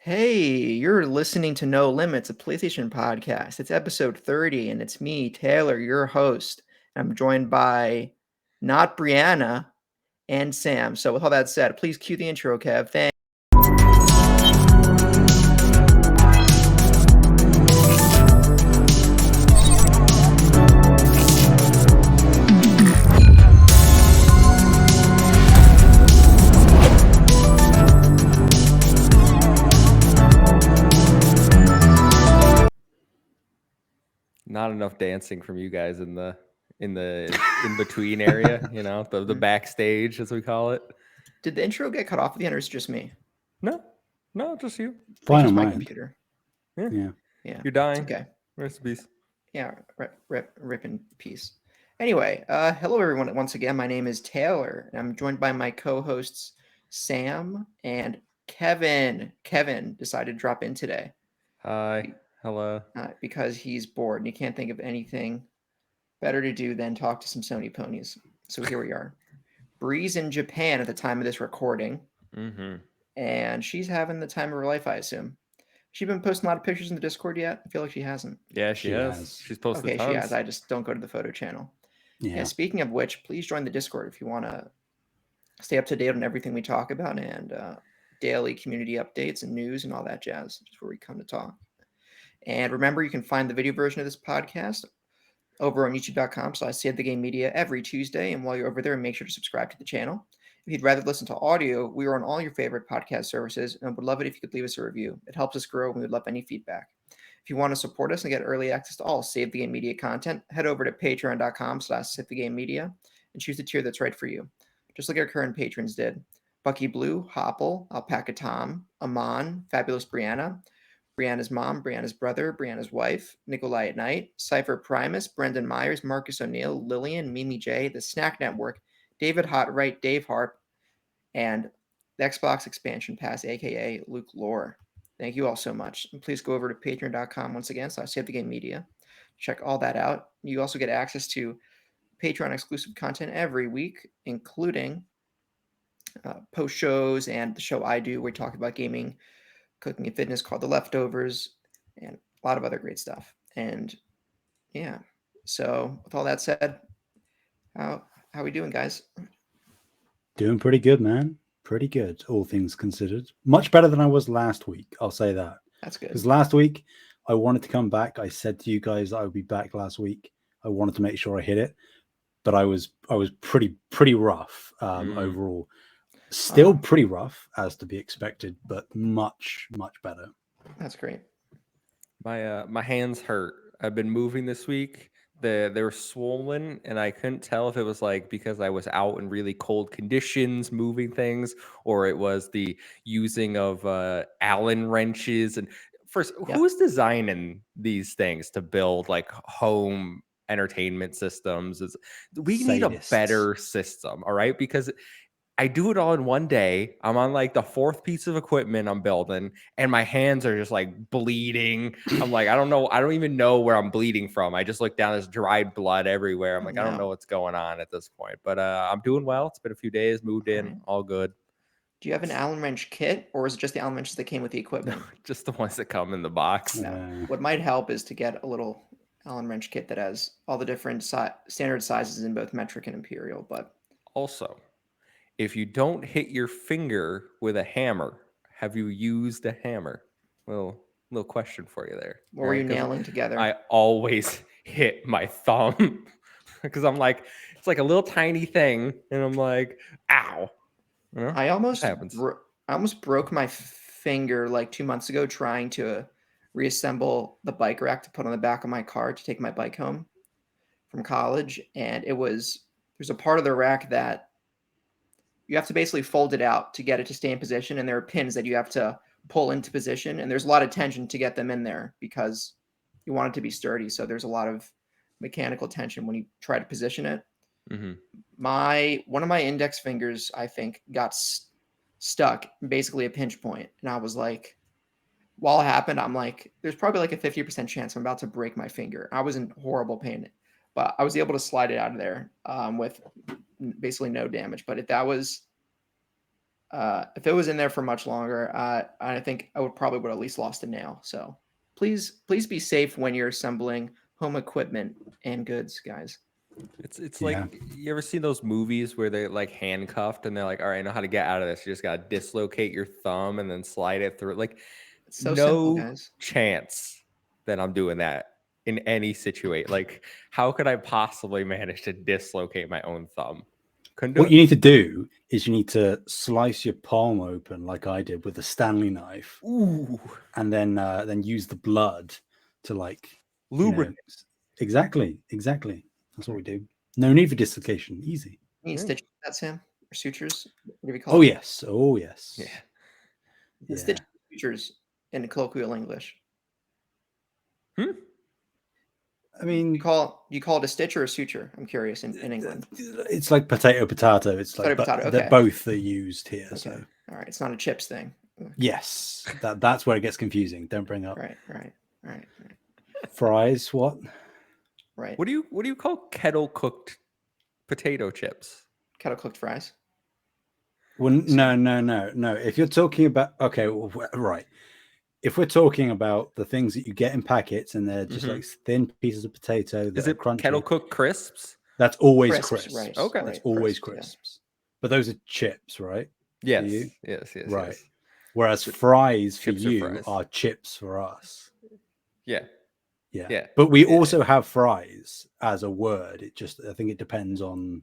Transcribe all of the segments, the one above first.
Hey, you're listening to No Limits, a PlayStation podcast. It's episode 30, and it's me, Taylor, your host. I'm joined by not Brianna and Sam. So, with all that said, please cue the intro, Kev. Thanks. Not enough dancing from you guys in the in between area, the backstage as we call it. Did the intro get cut off at the end, or is it just me? No, no, just you. I think Fine just on my my end. computer. Yeah, Yeah. Yeah, you're it's dying. okay. Rest in peace. Yeah, rip in peace. Anyway, hello everyone. Once again, my name is Taylor, and I'm joined by my co-hosts Sam and Kevin. Kevin decided to drop in today Hi, hello. because he's bored and he can't think of anything better to do than talk to some Sony ponies. So here we are. Bree's in Japan at the time of this recording, Mm-hmm. and she's having the time of her life, I assume. She been posting a lot of pictures in the Discord yet? I feel like she hasn't. Yeah, she She has. has. She's posted Okay, she has. tons. I just don't go to the photo channel. Yeah, Yeah. speaking of which, please join the Discord if you want to stay up to date on everything we talk about and daily community updates and news and all that jazz, just where we come to talk. And remember, you can find the video version of this podcast over on youtube.com/Save the Game Media every Tuesday. And while you're over there, make sure to subscribe to the channel. If you'd rather listen to audio, we are on all your favorite podcast services and would love it if you could leave us a review. It helps us grow and we would love any feedback. If you want to support us and get early access to all Save the Game Media content, head over to patreon.com/Save the Game Media and choose the tier that's right for you. Just like our current patrons did. Bucky Blue, Hopple, Alpaca Tom, Amon, Fabulous Brianna, Brianna's mom, Brianna's brother, Brianna's wife, Nikolai at Night, Cypher Primus, Brendan Myers, Marcus O'Neill, Lillian, Mimi J, The Snack Network, David Hotright, Dave Harp, and the Xbox Expansion Pass, aka Luke Lore. Thank you all so much. And please go over to patreon.com once again, Save the Game Media. Check all that out. You also get access to Patreon exclusive content every week, including post shows and the show I do where we talk about gaming, cooking, and fitness called The Leftovers, and a lot of other great stuff. And yeah, so with all that said, how we doing, guys? Doing pretty good, man. Pretty good, all things considered. Much better than I was last week. I'll say that. That's good. Because last week I wanted to come back. I said to you guys that I would be back last week. I wanted to make sure I hit it, but I was pretty rough overall. Still pretty rough as to be expected, but much better. That's great. My hands hurt. I've been moving this week. They were swollen, and I couldn't tell if it was like because I was out in really cold conditions moving things, or it was the using of Allen wrenches. And first, who's designing these things to build like home entertainment systems? We need a better system, all right? Because I do it all in one day. I'm on like the fourth piece of equipment I'm building, and my hands are just like bleeding. I'm like, I don't know. I don't even know where I'm bleeding from. I just look down, there's dried blood everywhere. I'm like, I don't know what's going on at this point, but I'm doing well. It's been a few days, moved in, all good. Do you have an Allen wrench kit, or is it just the Allen wrenches that came with the equipment? Just the ones that come in the box. What might help is to get a little Allen wrench kit that has all the different standard sizes in both metric and imperial. But also, if you don't hit your finger with a hammer, have you used a hammer? Little question for you there. What were you nailing together? I always hit my thumb because I'm like, it's like a little tiny thing, and I'm like, ow. I almost broke my finger like 2 months ago trying to reassemble the bike rack to put on the back of my car to take my bike home from college, and there's a part of the rack that you have to basically fold it out to get it to stay in position, and there are pins that you have to pull into position, and there's a lot of tension to get them in there because you want it to be sturdy. So there's a lot of mechanical tension when you try to position it. Mm-hmm. One of my index fingers, I think, got stuck, basically a pinch point, and I was like, while it happened, I'm like, there's probably like a 50% chance I'm about to break my finger. I was in horrible pain, but I was able to slide it out of there with basically no damage. But if that was if it was in there for much longer, I think I would at least lost a nail. So please be safe when you're assembling home equipment and goods, guys. It's Yeah. like, you ever seen those movies where they're like handcuffed and they're like, all right, I know how to get out of this. You just gotta dislocate your thumb and then slide it through. Like, It's so simple, no guys. chance that I'm doing that in any situation. Like, how could I possibly manage to dislocate my own thumb? Couldn't do What it. you need to do is you need to slice your palm open like I did with a Stanley knife, Ooh, and then use the blood to like lubricant. Exactly. That's what we do. No need for dislocation. Easy. You need Yeah. stitches, that's him, or sutures. What do we call Oh it? yes. Oh yes. Yeah. The Yeah. stitches, sutures in colloquial English. Hmm? I mean, You call it a stitch or a suture? I'm curious in England. it's like potato. It's like Potato, they're okay. both are used here. Okay. So All right. It's not a chips thing. yes, that's where it gets confusing. Don't bring up Right. fries. What? Right. What do you call kettle cooked potato chips? Kettle cooked fries. Well, no. If you're talking about right. If we're talking about the things that you get in packets and they're just like thin pieces of potato that Is are it crunchy, kettle cooked crisps? that's always Crisps, crisps. right. Okay. That's Right, always crisps, crisps. But those are chips, right? Yes. you? Yes. Right. Yes. Whereas fries for chips or you fries? are chips for us. Yeah. Yeah. But we Yeah. also have fries as a word. I think it depends on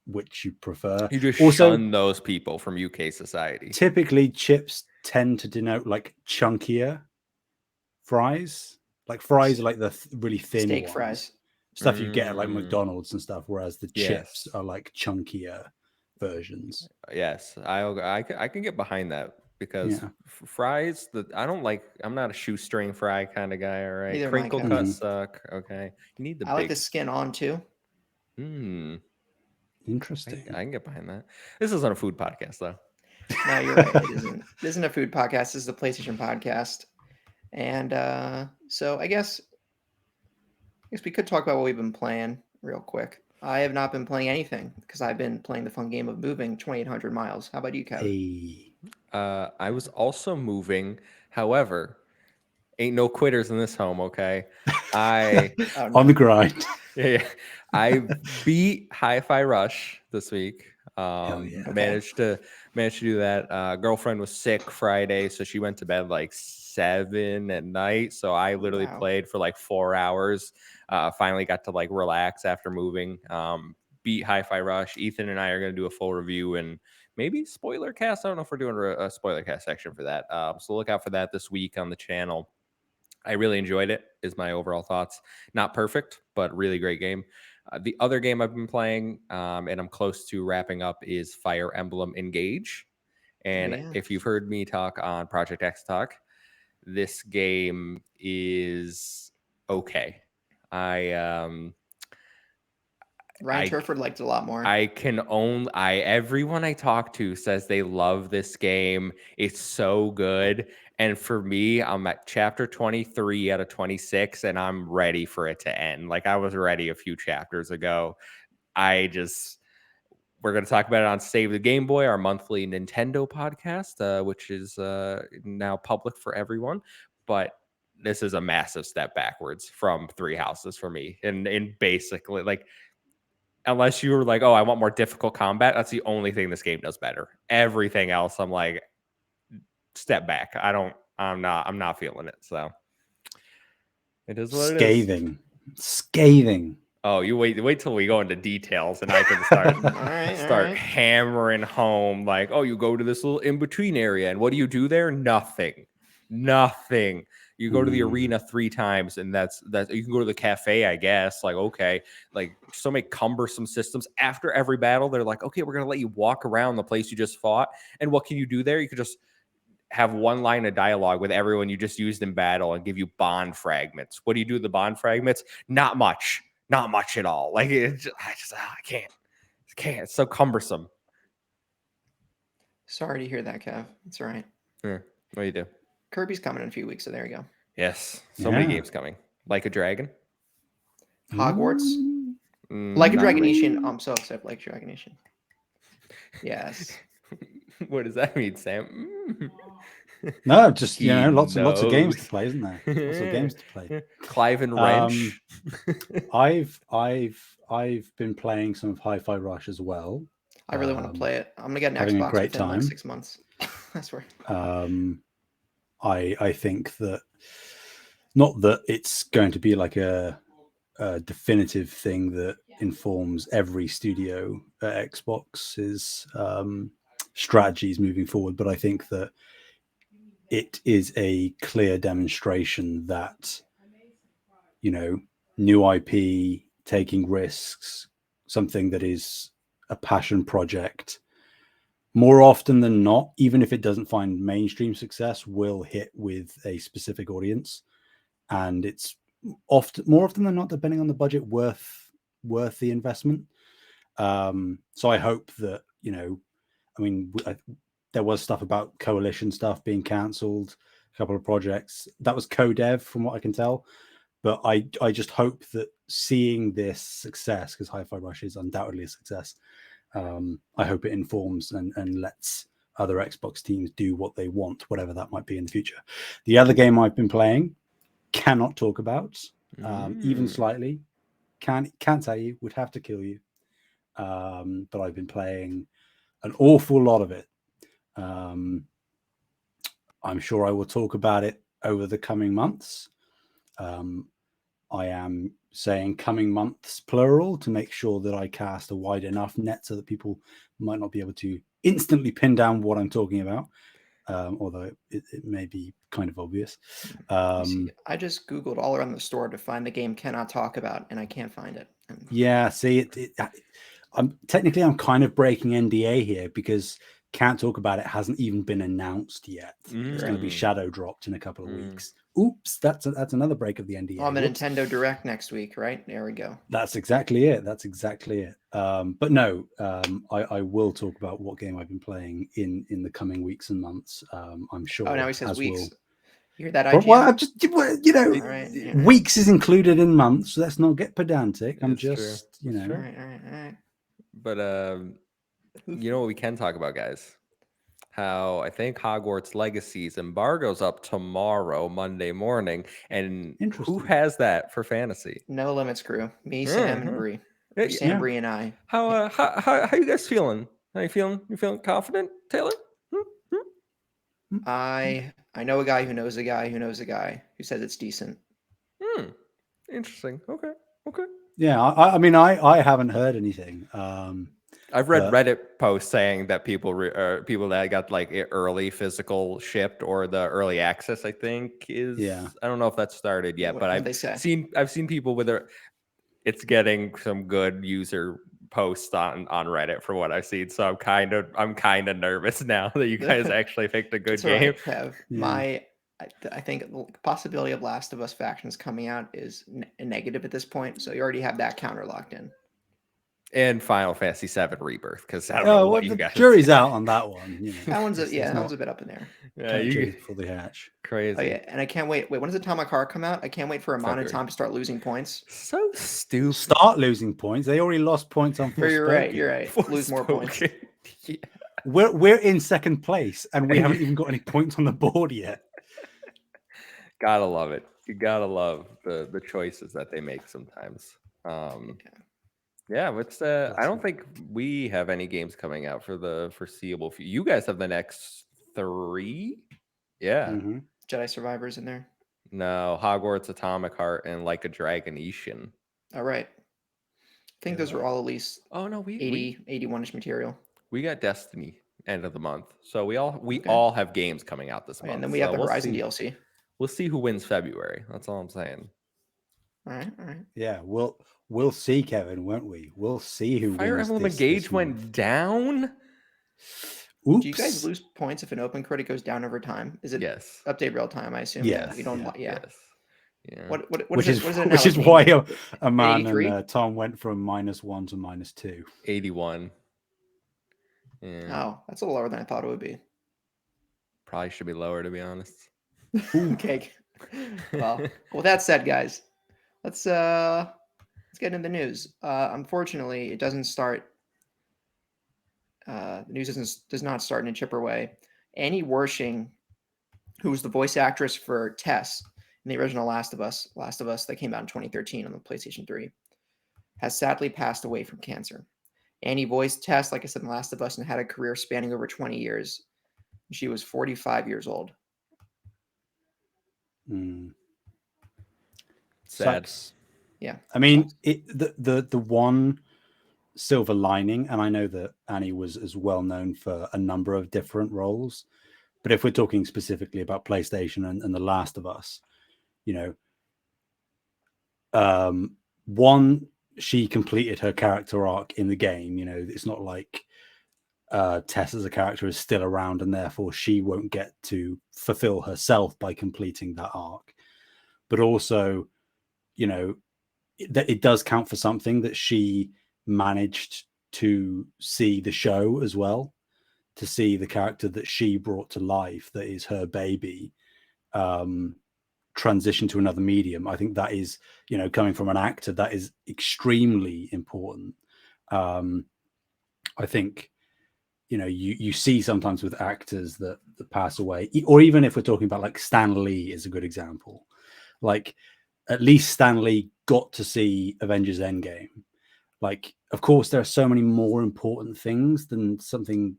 which you prefer. You just also, shun those people from UK society. Typically, chips tend to denote like chunkier fries. Like fries are like the really thin steak ones. fries. Stuff you get at like McDonald's and stuff, whereas the chips Yes. are like chunkier versions. Yes, I can get behind that because fries that I don't like. I'm not a shoestring fry kind of guy. All right, Neither am I, crinkle Kevin. cut suck. Okay, you need the I like big. the skin on too. Interesting. I can get behind that. This isn't a food podcast though. No, you're right. It isn't. This isn't a food podcast. This is a PlayStation podcast. And so I guess we could talk about what we've been playing real quick. I have not been playing anything because I've been playing the fun game of moving 2,800 miles. How about you, Kev? I was also moving. However, ain't no quitters in this home. Okay, On the grind. Yeah, I beat Hi-Fi Rush this week. Managed to do that. Girlfriend was sick Friday, so she went to bed like 7 at night. So I literally played for like 4 hours. Finally got to like relax after moving. Beat Hi-Fi Rush. Ethan and I are going to do a full review and maybe spoiler cast. I don't know if we're doing a spoiler cast section for that. So look out for that this week on the channel. I really enjoyed it, is my overall thoughts. Not perfect, but really great game. The other game I've been playing, and I'm close to wrapping up, is Fire Emblem Engage. And if you've heard me talk on Project X Talk, this game is okay. Ryan Turford liked it a lot more. Everyone I talk to says they love this game. It's so good. And for me, I'm at chapter 23 out of 26, and I'm ready for it to end. Like I was ready a few chapters ago. We're going to talk about it on Save the Game Boy, our monthly Nintendo podcast, which is now public for everyone. But this is a massive step backwards from Three Houses for me. And basically, like, unless you were like, oh, I want more difficult combat, that's the only thing this game does better. Everything else, I'm like, step back. I'm not feeling it. So it is what it is. Scathing. Oh, you wait till we go into details and I can start hammering home like, oh, you go to this little in-between area and what do you do there? Nothing. You go to the arena 3 times and that's you can go to the cafe, I guess. Like, okay, like so many cumbersome systems. After every battle, they're like, okay, we're gonna let you walk around the place you just fought. And what can you do there? You could just have one line of dialogue with everyone you just used in battle and give you bond fragments. What do you do with the bond fragments? Not much at all. Like I can't. It's so cumbersome. Sorry to hear that, Kev. It's all right. Yeah. What do you do? Kirby's coming in a few weeks, so there you go. Yes. So many games coming. Like a Dragon. Hogwarts. Like a Dragon Nation. I'm so excited for Like a Dragon Nation. Yes. What does that mean, Sam? No, just He lots of games to knows. play, isn't there? Lots of games to play. Clive and Wrench. I've been playing some of Hi-Fi Rush as well. I really want to play it. I'm gonna get an having a Xbox great within like time. 6 months. I swear. I think that, not that it's going to be like a definitive thing that informs every studio at Xbox's strategies moving forward, but I think that it is a clear demonstration that, new IP, taking risks, something that is a passion project, more often than not, even if it doesn't find mainstream success, will hit with a specific audience, and it's more often than not, depending on the budget, worth the investment. So I hope that, there was stuff about Coalition stuff being cancelled, a couple of projects that was co-dev from what I can tell, but I just hope that seeing this success, because Hi-Fi Rush is undoubtedly a success, I hope it informs and lets other Xbox teams do what they want, whatever that might be in the future. The other game I've been playing, cannot talk about, even slightly. Can't tell you, would have to kill you. But I've been playing an awful lot of it. I'm sure I will talk about it over the coming months. I am saying coming months plural to make sure that I cast a wide enough net so that people might not be able to instantly pin down what I'm talking about, although it may be kind of obvious. I just Googled all around the store to find the game cannot talk about, and I can't find it. Yeah, see, I'm kind of breaking NDA here because can't talk about it hasn't even been announced yet. It's going to be shadow dropped in a couple of weeks. Oops, that's another break of the NDA. On the Nintendo Direct next week, right? There we go. That's exactly it. But no, I will talk about what game I've been playing in the coming weeks and months. I'm sure. Oh, now he says weeks. Will... You hear that, IGN? Well, right. Weeks is included in months, so let's not get pedantic. I'm just, All right. But what we can talk about, guys? How I think Hogwarts Legacy's embargo's up tomorrow, Monday morning, and who has that for fantasy? No Limits crew. Me, Sam, and Bree. Sam, Bree, and I. How you guys feeling? How you feeling? You feeling confident, Taylor? I know a guy who knows a guy who knows a guy who says it's decent. Interesting. Okay. Yeah, I haven't heard anything. I've read Reddit posts saying that people that got like early physical shipped or the early access, I think is. Yeah. I don't know if that's started yet, but I've seen people with it's getting some good user posts on Reddit for what I've seen. So I'm kind of nervous now that you guys actually picked a good game. Right, Kev. I think the possibility of Last of Us factions coming out is negative at this point. So you already have that counter locked in. And Final Fantasy VII Rebirth, because I don't know what you guys. Jury's out on that one. That one's a bit up in there. Yeah, you before they hatch. Crazy. Oh yeah, and I can't wait. Wait, when does Atomic Heart come out? I can't wait for Amon and Tom to start losing points. So stupid. Start losing points. They already lost points on. You're right. Lose more points. Yeah. We're in second place, and we haven't even got any points on the board yet. Gotta love it. You gotta love the choices that they make sometimes. Yeah, I don't think we have any games coming out for the foreseeable future. You guys have the next 3? Yeah. Mm-hmm. Jedi Survivors in there? No, Hogwarts, Atomic Heart, and Like a Dragon Ishin. All right. I think those were all at least 81-ish material. We got Destiny end of the month. So we all have games coming out this month. And then we have the Horizon DLC. We'll see who wins February. That's all I'm saying. All right. Yeah, we'll see, Kevin, won't we? We'll see who Fire wins. Emblem Engage went down. Oops. Do you guys lose points if an open credit goes down over time? Is it update real time? I assume. Yes. We don't. Yes. Yeah. Which is why a man and Tom went from -1 to -2. 81. Yeah. Oh, that's a little lower than I thought it would be. Probably should be lower, to be honest. Okay. Well, with that said, guys, let's get into the news. Unfortunately, it doesn't start the news does not start in a chipper way. Annie Wershing, who was the voice actress for Tess in the original Last of Us that came out in 2013 on the PlayStation 3, has sadly passed away from cancer. Annie voiced Tess, like I said, in Last of Us, and had a career spanning over 20 years. She was 45 years old. Sad. Sucks. Yeah. I mean, the one silver lining, and I know that Annie was as well known for a number of different roles, but if we're talking specifically about PlayStation and The Last of Us, one, she completed her character arc in the game. It's not like Tess as a character is still around and therefore she won't get to fulfill herself by completing that arc. But also, that it does count for something that she managed to see the show as well, to see the character that she brought to life, that is her baby, transition to another medium. I think that is, coming from an actor, that is extremely important. I think, you see sometimes with actors that pass away, or even if we're talking about like Stan Lee is a good example. Like, at least Stan Lee got to see Avengers Endgame. Like, of course, there are so many more important things than something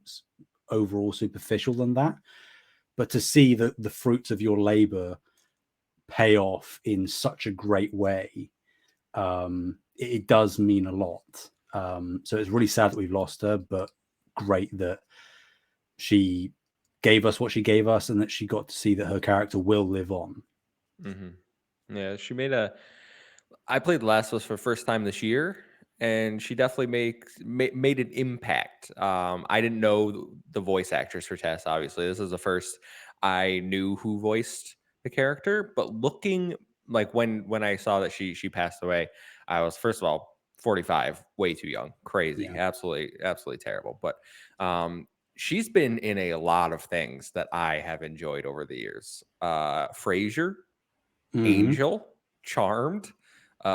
overall superficial than that. But to see the fruits of your labor pay off in such a great way, it does mean a lot. So it's really sad that we've lost her, but great that she gave us what she gave us and that she got to see that her character will live on. Mm-hmm. Yeah, she made I played The Last of Us for the first time this year, and she definitely made an impact. I didn't know the voice actress for Tess, obviously. This is the first I knew who voiced the character, but looking like when I saw that she passed away, I was, first of all, 45, way too young, crazy, Yeah. absolutely terrible. But she's been in a lot of things that I have enjoyed over the years. Frasier, Angel, Charmed,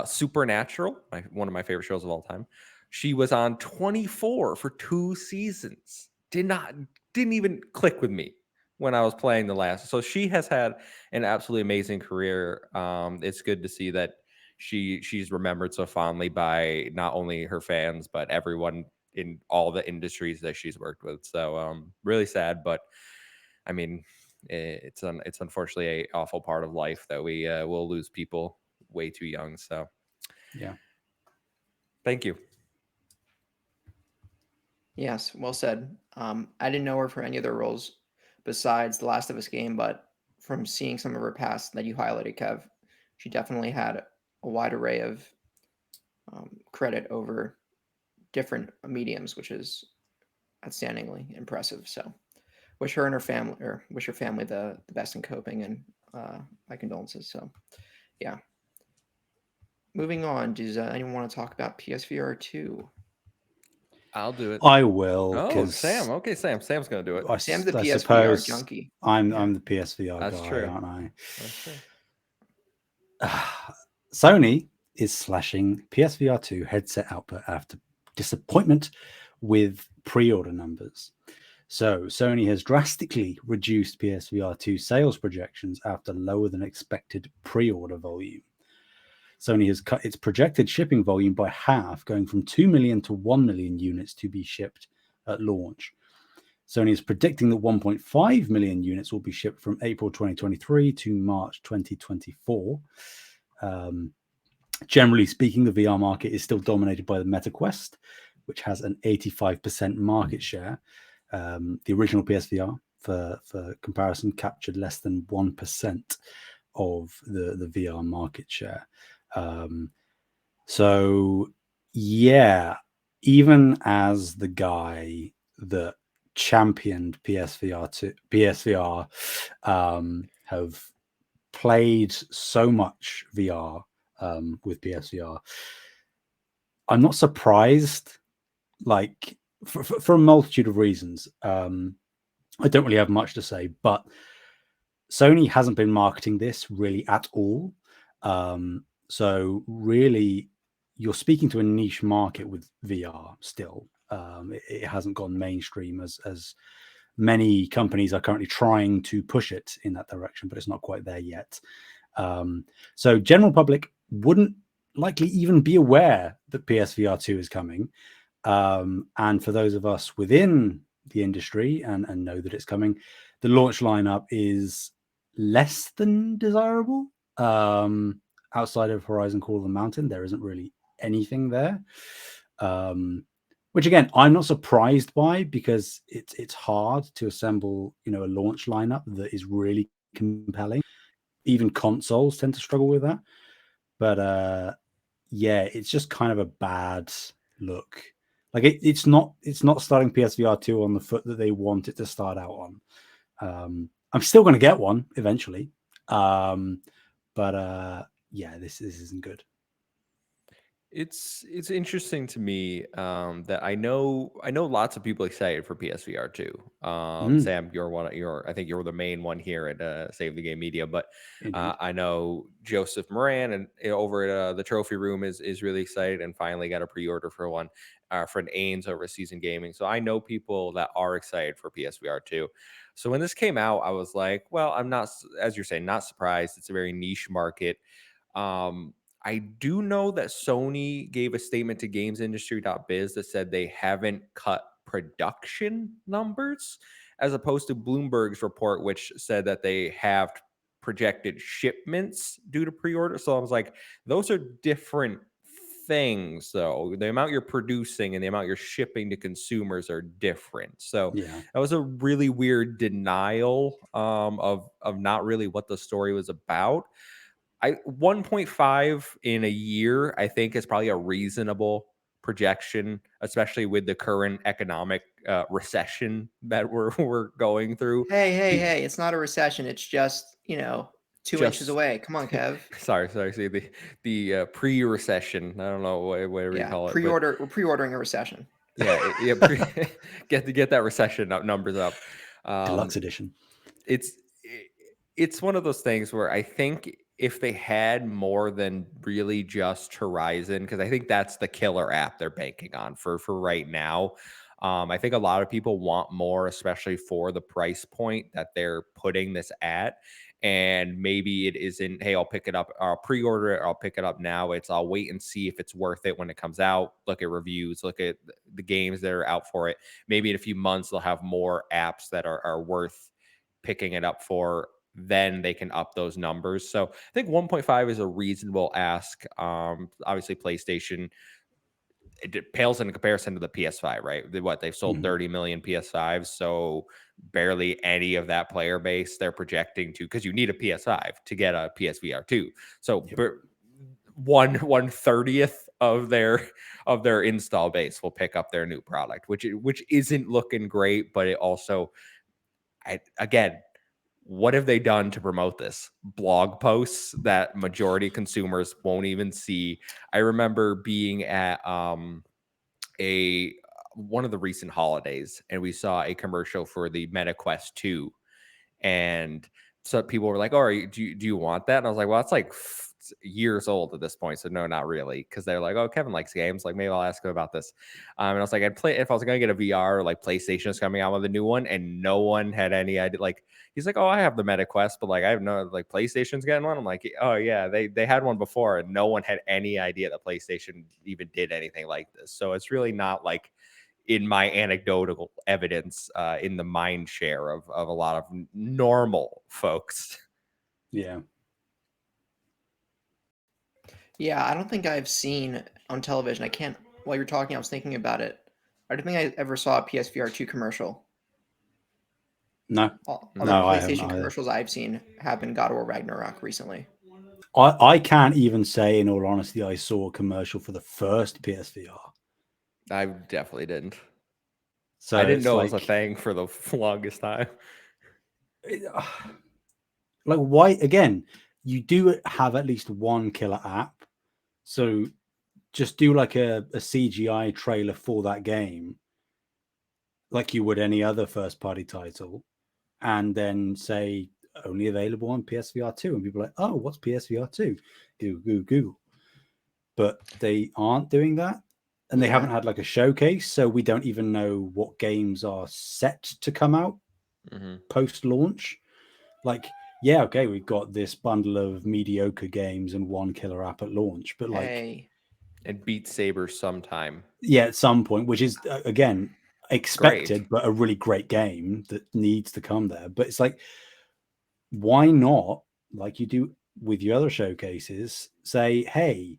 Supernatural, one of my favorite shows of all time. She was on 24 for 2 seasons. Didn't even click with me when I was playing the last. So she has had an absolutely amazing career. It's good to see that she's remembered so fondly by not only her fans but everyone in all the industries that she's worked with. So really sad, but I mean, it's unfortunately a awful part of life that we will lose people way too young. So yeah, thank you. Yes, well said. I didn't know her for any other roles besides the Last of Us game, but from seeing some of her past that you highlighted, Kev, she definitely had a wide array of credit over different mediums, which is outstandingly impressive. So, wish her family the best in coping, and my condolences. So, yeah. Moving on, does anyone want to talk about PSVR 2? I'll do it. I will. Oh, Sam. Okay, Sam's going to do it. Sam's the I PSVR suppose junkie. I'm the PSVR That's guy, true. aren't I? That's true. Sony is slashing PSVR 2 headset output after disappointment with pre-order numbers. So Sony has drastically reduced PSVR 2 sales projections after lower than expected pre-order volume. Sony has cut its projected shipping volume by half, going from 2 million to 1 million units to be shipped at launch. Sony is predicting that 1.5 million units will be shipped from April 2023 to March 2024. Generally speaking, the VR market is still dominated by the Meta Quest, which has an 85% market share. The original PSVR, for comparison, captured less than 1% of the VR market share. So, yeah, even as the guy that championed PSVR, have played so much VR with PSVR, I'm not surprised, like, for a multitude of reasons. I don't really have much to say, but Sony hasn't been marketing this really at all. So really, you're speaking to a niche market with VR still. It hasn't gone mainstream as many companies are currently trying to push it in that direction, but it's not quite there yet. So general public wouldn't likely even be aware that PSVR 2 is coming. And for those of us within the industry and know that it's coming, the launch lineup is less than desirable. Outside of Horizon Call of the Mountain, there isn't really anything there. Which again, I'm not surprised by, because it's hard to assemble, a launch lineup that is really compelling. Even consoles tend to struggle with that. But yeah, it's just kind of a bad look. Like it's not starting PSVR 2 on the foot that they want it to start out on. I'm still going to get one eventually, but yeah, this isn't good. It's interesting to me that I know lots of people excited for PSVR 2. Sam, I think you're the main one here at Save the Game Media, but I know Joseph Moran and over at the Trophy Room is really excited and finally got a pre-order for one. Our friend Ains over at Season Gaming, so I know people that are excited for PSVR 2. So when this came out, I was like, well, I'm not, as you're saying, not surprised. It's a very niche market. I do know that Sony gave a statement to gamesindustry.biz that said they haven't cut production numbers, as opposed to Bloomberg's report, which said that they have projected shipments due to pre-order. So I was like, those are different things, though. The amount you're producing and the amount you're shipping to consumers are different. So Yeah, that was a really weird denial of not really what the story was about. 1.5 in a year, I think, is probably a reasonable projection, especially with the current economic recession that we're going through. Hey, it's not a recession. It's just, 2 inches away. Come on, Kev. sorry. See the pre-recession. I don't know whatever you call it. We're pre-ordering a recession. Yeah. Get that recession numbers up. Deluxe edition. It's one of those things where I think if they had more than really just Horizon, because I think that's the killer app they're banking on for right now. I think a lot of people want more, especially for the price point that they're putting this at. And maybe it isn't, hey, I'll pick it up, I'll pre-order it, I'll pick it up now. It's I'll wait and see if it's worth it when it comes out. Look at reviews, look at the games that are out for it. Maybe in a few months they'll have more apps that are worth picking it up for. Then they can up those numbers. So I think 1.5 is a reasonable ask. Obviously PlayStation, it pales in comparison to the PS5, right? They've sold 30 million PS5s, so barely any of that player base they're projecting to, because you need a PS5 to get a PSVR 2. So Yep. 1/30th of their install base will pick up their new product, which isn't looking great, but it also, again, what have they done to promote this? Blog posts that majority consumers won't even see. I remember being at one of the recent holidays, and we saw a commercial for the MetaQuest 2, and so people were like, "Oh, do you want that?" And I was like, "Well, it's like years old at this point, so no, not really." Because they're like, "Oh, Kevin likes games. Like, maybe I'll ask him about this." And I was like, "I'd play if I was going to get a VR. Like, PlayStation is coming out with a new one, and no one had any idea." Like, he's like, "Oh, I have the MetaQuest, but like, I have no like PlayStation's getting one." I'm like, "Oh yeah, they had one before, and no one had any idea that PlayStation even did anything like this." So it's really not like in my anecdotal evidence in the mind share of a lot of normal folks. Yeah. Yeah, I don't think I've seen on television. While you're talking, I was thinking about it. I don't think I ever saw a PSVR 2 commercial. No. All No, the I haven't PlayStation either. commercials I've seen have been God of War Ragnarok recently. I can't even say, in all honesty, I saw a commercial for the first PSVR. I definitely didn't. So I didn't it's know like, it was a thing for the longest time. Like, why? Again, you do have at least one killer app, so just do like a CGI trailer for that game, like you would any other first-party title, and then say only available on PSVR 2, and people are like, oh, what's PSVR 2? Google. But they aren't doing that. and they haven't had like a showcase, so we don't even know what games are set to come out post-launch. Like, yeah, okay, we've got this bundle of mediocre games and one killer app at launch, but like, and Beat Saber sometime. Yeah, at some point, which is again expected, but a really great game that needs to come there. But it's like, why not, like you do with your other showcases, say, hey,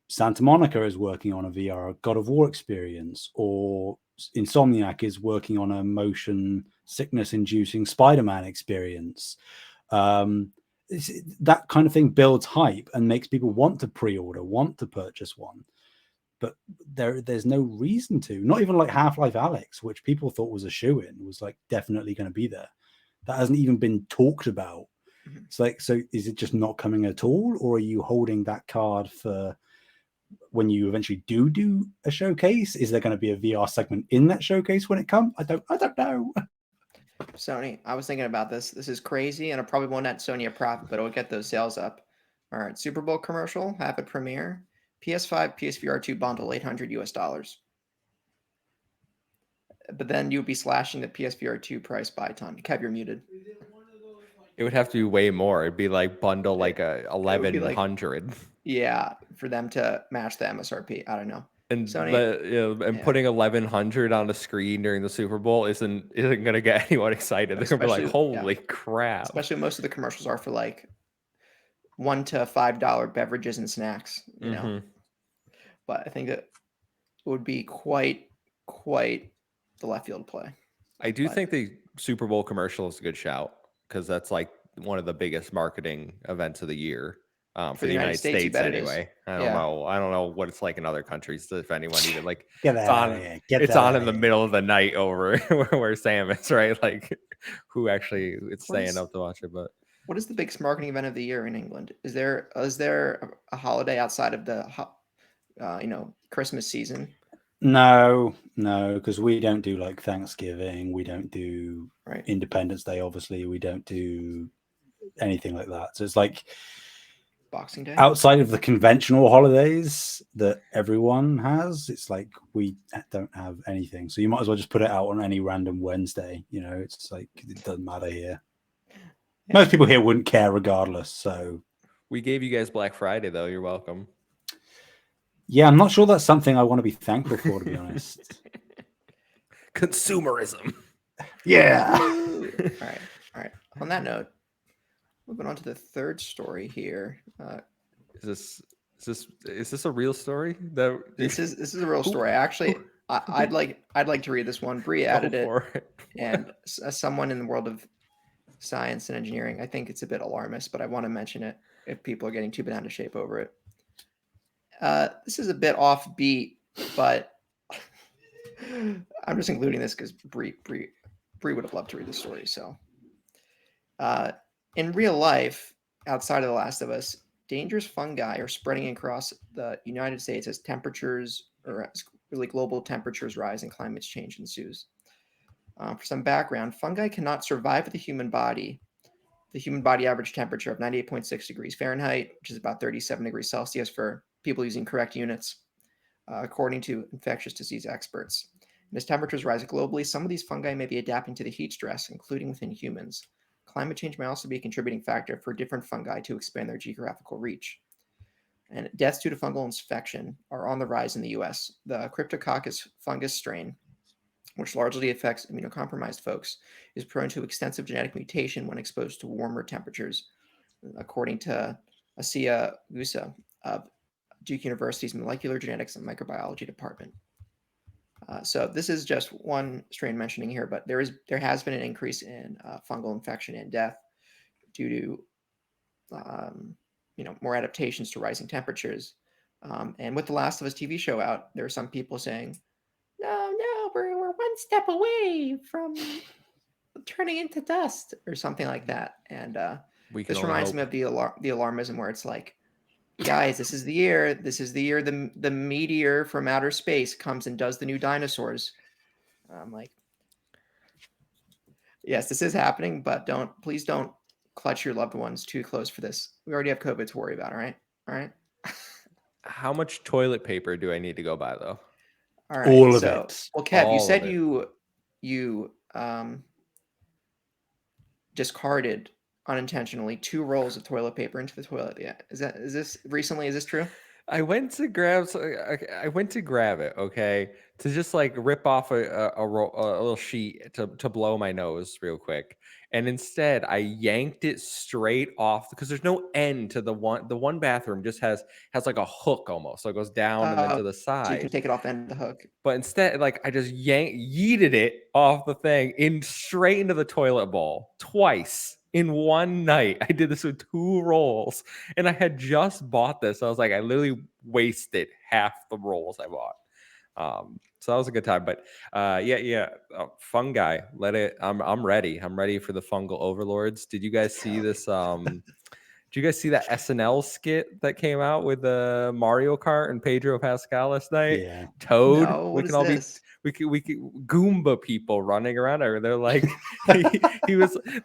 Santa Monica is working on a VR God of War experience, or Insomniac is working on a motion sickness inducing Spider-Man experience. That kind of thing builds hype and makes people want to pre-order, want to purchase one. But there's no reason to. Not even like Half-Life Alyx, which people thought was a shoo-in, was like definitely going to be there. That hasn't even been talked about. It's like, so is it just not coming at all, or are you holding that card for when you eventually do a showcase? Is there going to be a VR segment in that showcase when it comes? I don't know. Sony, I was thinking about this. This is crazy, and it probably won't net Sony a profit, but it'll get those sales up. All right, Super Bowl commercial, have it premiere. PS5, PSVR 2 bundle, $800. But then you'd be slashing the PSVR 2 price by a ton. Kev, you're muted. It would have to be way more. It'd be like bundle like a 1100. Yeah, for them to match the MSRP. I don't know. And Sony, putting 1100 on the screen during the Super Bowl isn't gonna get anyone excited. They're gonna be like, holy crap. Especially most of the commercials are for like $1 to $5 beverages and snacks, you know. But I think that it would be quite the left field play. I do think the Super Bowl commercial is a good shout, because that's like one of the biggest marketing events of the year for the United States anyway. I don't know what it's like in other countries, if anyone even like it's on in the middle of the night over where Sam is, right? Like, who actually it's staying up to watch it. But what is the biggest marketing event of the year in England? Is there a holiday outside of the Christmas season? No, because we don't do like Thanksgiving. We don't do Independence Day. Obviously, we don't do anything like that. So it's like Boxing Day. Outside of the conventional holidays that everyone has, it's like we don't have anything. So you might as well just put it out on any random Wednesday. You know, it's like it doesn't matter here. Yeah. Most people here wouldn't care regardless. So we gave you guys Black Friday, though. You're welcome. Yeah, I'm not sure that's something I want to be thankful for, to be honest. Consumerism. Yeah. All right. On that note, moving on to the third story here. Is this a real story? This is a real story. Actually, I'd like to read this one. Bree added it, and as someone in the world of science and engineering, I think it's a bit alarmist, but I want to mention it if people are getting too bent out of shape over it. This is a bit offbeat, but I'm just including this because Bree would have loved to read the story. So, in real life, outside of The Last of Us, dangerous fungi are spreading across the United States as temperatures, or as really global temperatures rise and climate change ensues. For some background, fungi cannot survive the human body. The human body average temperature of 98.6 degrees Fahrenheit, which is about 37 degrees Celsius for people using correct units, according to infectious disease experts. And as temperatures rise globally, some of these fungi may be adapting to the heat stress, including within humans. Climate change may also be a contributing factor for different fungi to expand their geographical reach. And deaths due to fungal infection are on the rise in the U.S. The Cryptococcus fungus strain, which largely affects immunocompromised folks, is prone to extensive genetic mutation when exposed to warmer temperatures, according to Asiya Gusa of Duke University's Molecular Genetics and Microbiology Department. So this is just one strain mentioning here, but there has been an increase in fungal infection and death due to more adaptations to rising temperatures. And with The Last of Us TV show out, there are some people saying, "No, we're one step away from turning into dust," or something like that. And this reminds me of the alarmism, where it's like, guys, this is the year the meteor from outer space comes and does the new dinosaurs. I'm like, yes, this is happening, but please don't clutch your loved ones too close for this. We already have COVID to worry about. All right. How much toilet paper do I need to go buy, though? All right. All of So, it. well, Kev, you All of said it. you discarded unintentionally 2 rolls of toilet paper into the toilet. Yeah. Is this recently? Is this true? I went to grab. I went to grab it. Okay, to just like rip off a little sheet to blow my nose real quick, and instead I yanked it straight off because there's no end to the one bathroom just has like a hook almost, so it goes down and then to the So you can side. take it off the end of the hook. But instead, like I just yeeted it off the thing straight into the toilet bowl twice in one night. I did this with 2 rolls, and I had just bought this. I was like, I literally wasted half the rolls I bought. So that was a good time. But yeah, fungi. Let it. I'm ready. I'm ready for the fungal overlords. Did you guys see this? Did you guys see that SNL skit that came out with Mario Kart and Pedro Pascal last night? Yeah. Toad. No, We what can is all be this? we could Goomba people running around there. They're like they're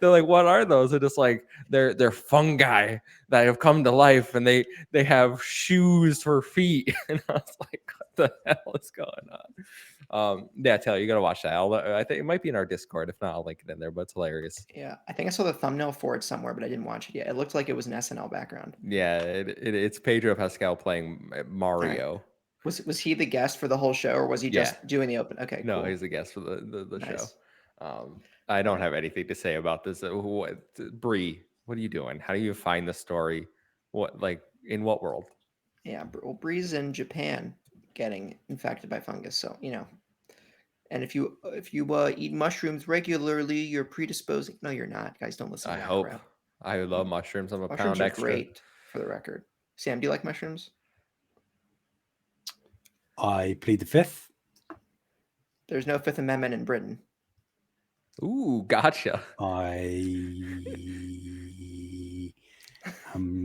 like, what are those? They're just like they're fungi that have come to life and they have shoes for feet. And I was like, what the hell is going on? Yeah, Taylor, you gotta watch that. I think it might be in our Discord. If not, I'll link it in there, but it's hilarious. Yeah, I think I saw the thumbnail for it somewhere, but I didn't watch it yet. It looked like it was an SNL background. Yeah, it's Pedro Pascal playing Mario. Was he the guest for the whole show, or was he Yeah. just doing the open? Okay, No, cool. he's a guest for the show. Nice. I don't have anything to say about this. Bree, what are you doing? How do you find the story? What, like, in what world? Yeah, well, Bree's in Japan getting infected by fungus, so and if you eat mushrooms regularly, you're predisposing. No, you're not, guys. Don't listen I to that hope. crap. I love mushrooms. I'm a Mushrooms pound are extra. great, for the record. Sam, do you like mushrooms? I plead the fifth. There's no Fifth Amendment in Britain. Ooh, gotcha. I'm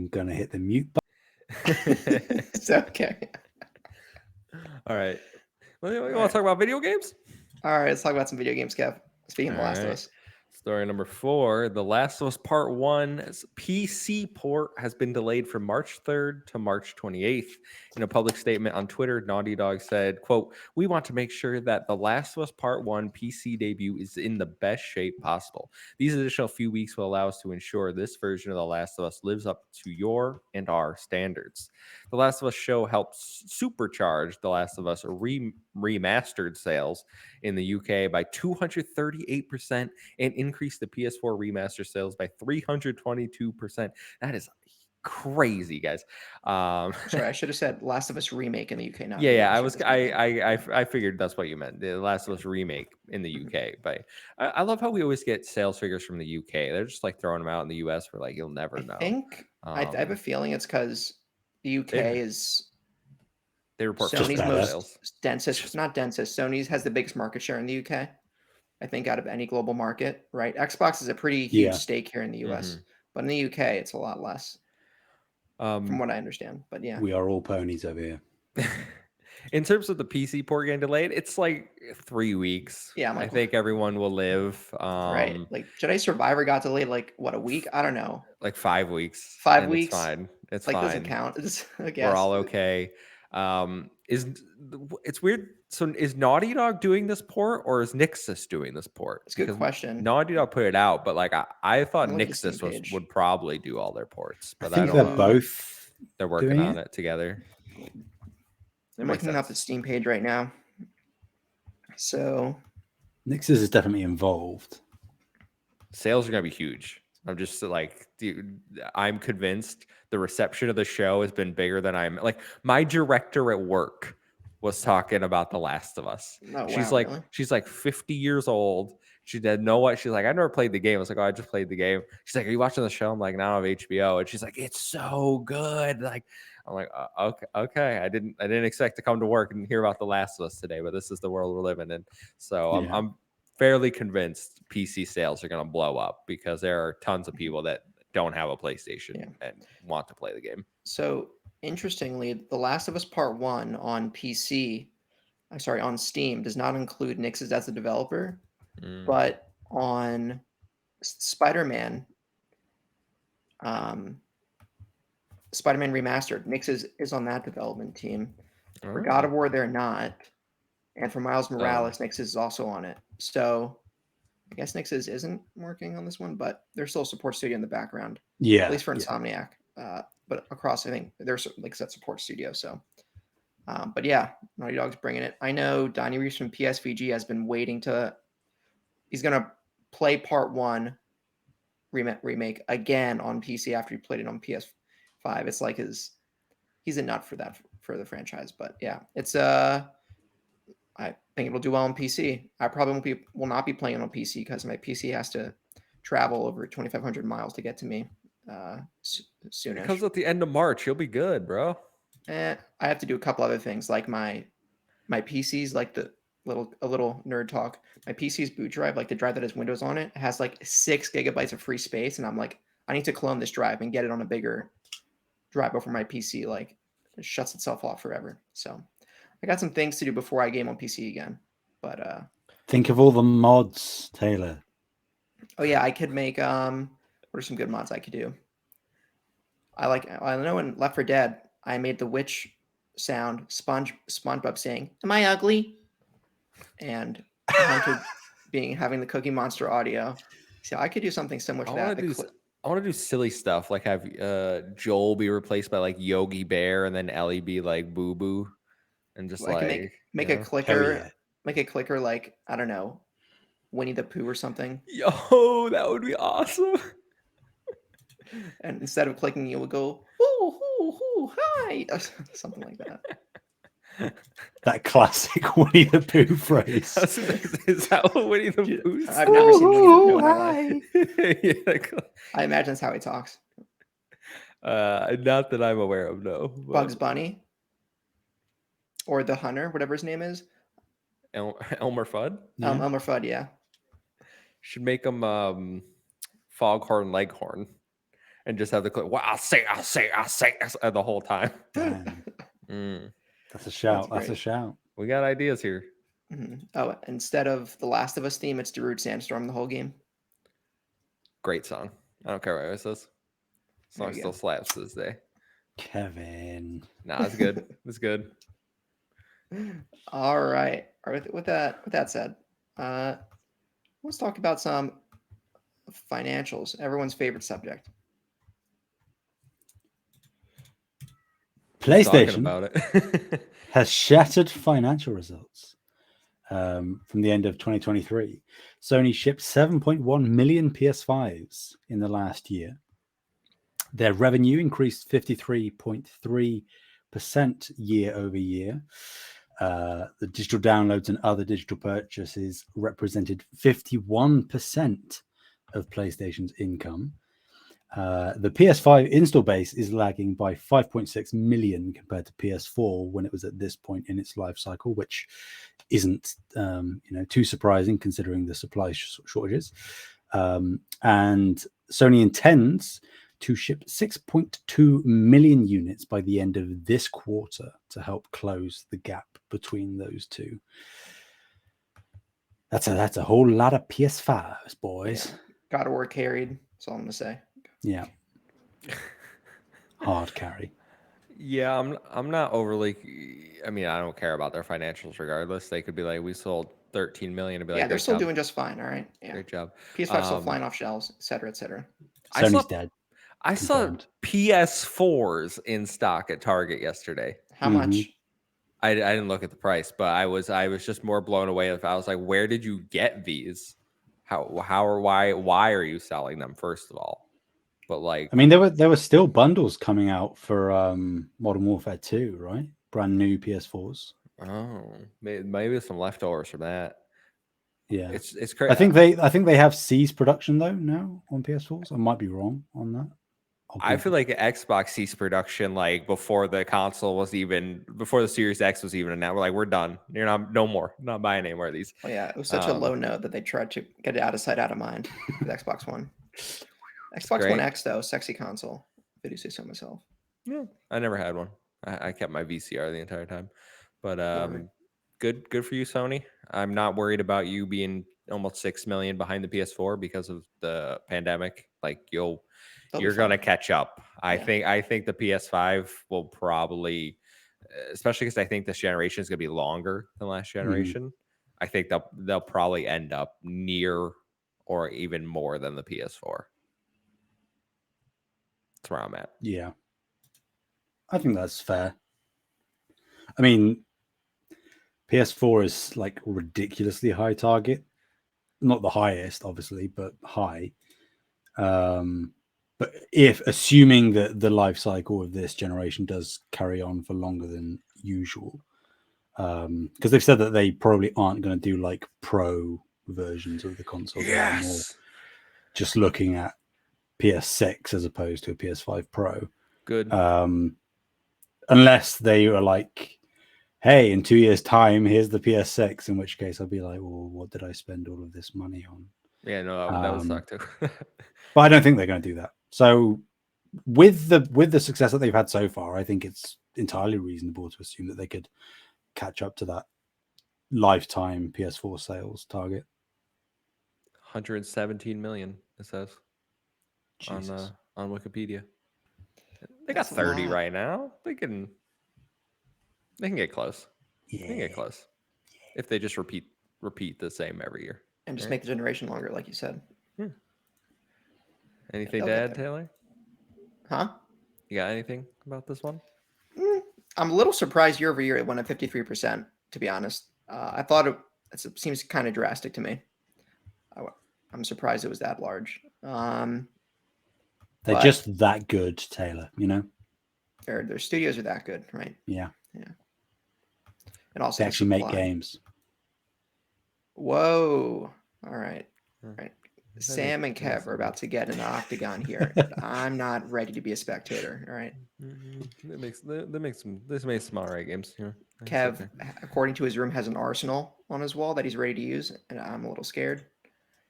gonna hit the mute button. It's okay. All right. Well, you want to talk about video games? All right, let's talk about some video games, Kev. Speaking of The Last of Us. Story number 4, The Last of Us Part 1's PC port has been delayed from March 3rd to March 28th. In a public statement on Twitter, Naughty Dog said, quote, "We want to make sure that The Last of Us Part 1 PC debut is in the best shape possible. These additional few weeks will allow us to ensure this version of The Last of Us lives up to your and our standards. The Last of Us show helps supercharge The Last of Us remastered sales in the UK by 238% and increase the PS4 remaster sales by 322%. That is crazy, guys. Sorry, I should have said Last of Us remake in the UK. Not yeah. remaster. I figured that's what you meant. The Last of Us remake in the UK. But I love how we always get sales figures from the UK. They're just like throwing them out in the US. We're like, you'll never know. I think I have a feeling it's because the UK is they report Sony's better. most densest, not densest. Sony's has the biggest market share in the UK. I think out of any global market, right? Xbox is a pretty huge stake here in the US, but in the UK, it's a lot less, from what I understand. But yeah, we are all ponies over here. In terms of the PC port getting delayed, it's like 3 weeks. Yeah, I think everyone will live. Right, like Jedi Survivor got delayed like what, a week? I don't know, like 5 weeks. 5 and weeks. It's fine. It's like fine. doesn't count. I guess we're all okay. It's weird. So is Naughty Dog doing this port or is Nixus doing this port? It's a good question. Naughty Dog put it out, but like I thought Look at the Steam Nixus page. would probably do all their ports. But I think don't they're know. both. They're working on it together. I'm looking up the Steam page right now. So Nixus is definitely involved. Sales are gonna be huge. I'm just like, dude, I'm convinced the reception of the show has been bigger than I'm like. My director at work was talking about The Last of Us. Oh, she's wow, like, really? she's like 50 years old. She didn't know what she's like. I never played the game. I was like, oh, I just played the game. She's like, are you watching the show? I'm like, no, I have HBO. And she's like, it's so good. Like, I'm like, okay. I didn't expect to come to work and hear about The Last of Us today, but this is the world we're living in. So I'm fairly convinced PC sales are going to blow up because there are tons of people that don't have a PlayStation and want to play the game. So interestingly, The Last of Us Part 1 on on Steam does not include Nixes as a developer, but on Spider-Man Remastered, Nixes is on that development team. For God of War, they're not. And for Miles Morales, Nix's is also on it. So I guess Nix's isn't working on this one, but there's still a support studio in the background. Yeah. At least for Insomniac. But across, I think there's like I said, support studio. So, but yeah, Naughty Dog's bringing it. I know Donnie Reeves from PSVG has been waiting to. He's gonna play Part 1 remake again on PC after he played it on PS5. It's like he's a nut for that for the franchise. But yeah, it's I think it'll do well on PC. I probably will not be playing on PC because my PC has to travel over 2,500 miles to get to me soonish. It comes at the end of March. You'll be good, bro. I have to do a couple other things, like my PC's like a little nerd talk. My PC's boot drive, like the drive that has Windows on it, has like 6 gigabytes of free space, and I'm like, I need to clone this drive and get it on a bigger drive before my PC like it shuts itself off forever. So I got some things to do before I game on PC again. But think of all the mods, Taylor. oh yeah, I could make what are some good mods I could do? I know in Left 4 Dead, I made the witch sound SpongeBob saying, "Am I ugly?" And Hunter having the Cookie Monster audio. So I could do something similar to that. I want to do silly stuff, like have Joel be replaced by like Yogi Bear, and then Ellie be like Boo Boo, and just I can make a clicker, make a clicker like, I don't know, Winnie the Pooh or something. Yo, that would be awesome. And instead of clicking, you would go, "Ooh, ooh, ooh, hi," something like that. That classic Winnie the Pooh phrase. Is that what Winnie the Pooh says? I've never seen Winnie the Pooh in my life. Yeah. I imagine that's how he talks. Not that I'm aware of, no. But... Bugs Bunny? Or the Hunter, whatever his name is. Elmer Fudd? Elmer Fudd, yeah. Should make him Foghorn Leghorn. And just have the clip, well, I say the whole time. That's a shout. That's a shout. We got ideas here. Mm-hmm. Oh, instead of the Last of Us theme, it's Darude Sandstorm the whole game. Great song. I don't care what it says. Song still slaps to this day. Kevin. Nah, it's good. It's good. All right. With that said, let's talk about some financials. Everyone's favorite subject. PlayStation about it. has shattered financial results from the end of 2023. Sony shipped 7.1 million PS5s in the last year. Their revenue increased 53.3% year over year. The digital downloads and other digital purchases represented 51% of PlayStation's income. The PS5 install base is lagging by 5.6 million compared to PS4 when it was at this point in its life cycle, which isn't too surprising considering the supply shortages. And Sony intends to ship 6.2 million units by the end of this quarter to help close the gap between those two. That's a whole lot of PS5s, boys. Yeah. God of War carried. That's all I'm gonna say. Yeah. Hard carry. Yeah, I'm not overly. I mean, I don't care about their financials regardless. They could be like, we sold 13 million, and be like, yeah, they're still doing just fine. All right. Yeah. Great job. PS5 still flying off shelves, et cetera, et cetera. Sony's dead. I saw PS4s in stock at Target yesterday. How much? I didn't look at the price, but I was just more blown away. I was like, where did you get these? How or why are you selling them, first of all? But like, I mean, there were still bundles coming out for Modern Warfare 2, right? Brand new PS4s. Oh, maybe some leftovers from that. Yeah, it's crazy. I think they have ceased production though now on PS4s. I might be wrong on that. I feel like Xbox ceased production like before the Series X was even announced. We're like, we're done. You're no more. I'm not buying any more of these. Oh yeah, it was such a low note that they tried to get it out of sight, out of mind with Xbox One. Xbox One X though, sexy console. If I do say so myself. Yeah, I never had one. I kept my VCR the entire time. But good for you, Sony. I'm not worried about you being almost 6 million behind the PS4 because of the pandemic. Like you're gonna catch up. I think the PS5 will probably especially because I think this generation is going to be longer than last generation. I think they'll probably end up near or even more than the PS4. That's where I'm at. Yeah, I think that's fair. I mean, PS4 is like ridiculously high target. Not the highest, obviously, but high. But if assuming that the life cycle of this generation does carry on for longer than usual, because they've said that they probably aren't going to do like pro versions of the console. They are more just looking at PS6 as opposed to a PS5 Pro. Good. Unless they are like, hey, in 2 years' time, here's the PS6, in which case I'll be like, well, what did I spend all of this money on? Yeah, no, that would suck too. But I don't think they're going to do that. So with the success that they've had so far, I think it's entirely reasonable to assume that they could catch up to that lifetime PS4 sales target. 117 million, it says Jesus. on Wikipedia. They That's got a 30 lot. right now. They can get close. Yeah. They can get close if they just repeat the same every year And just right? make the generation longer, like you said. Anything to they'll get add, there. Taylor? Huh? You got anything about this one? I'm a little surprised year over year it went up 53%, to be honest. I thought it seems kind of drastic to me. I'm surprised it was that large. They're but just that good, Taylor, you know? their studios are that good, right? Yeah. And also They the actually make supply. games. Whoa. All right. That Sam and makes Kev are about to get in the octagon here. I'm not ready to be a spectator. All right. This makes some alright games. Yeah, that's Kev, okay. according to his room, has an arsenal on his wall that he's ready to use, and I'm a little scared.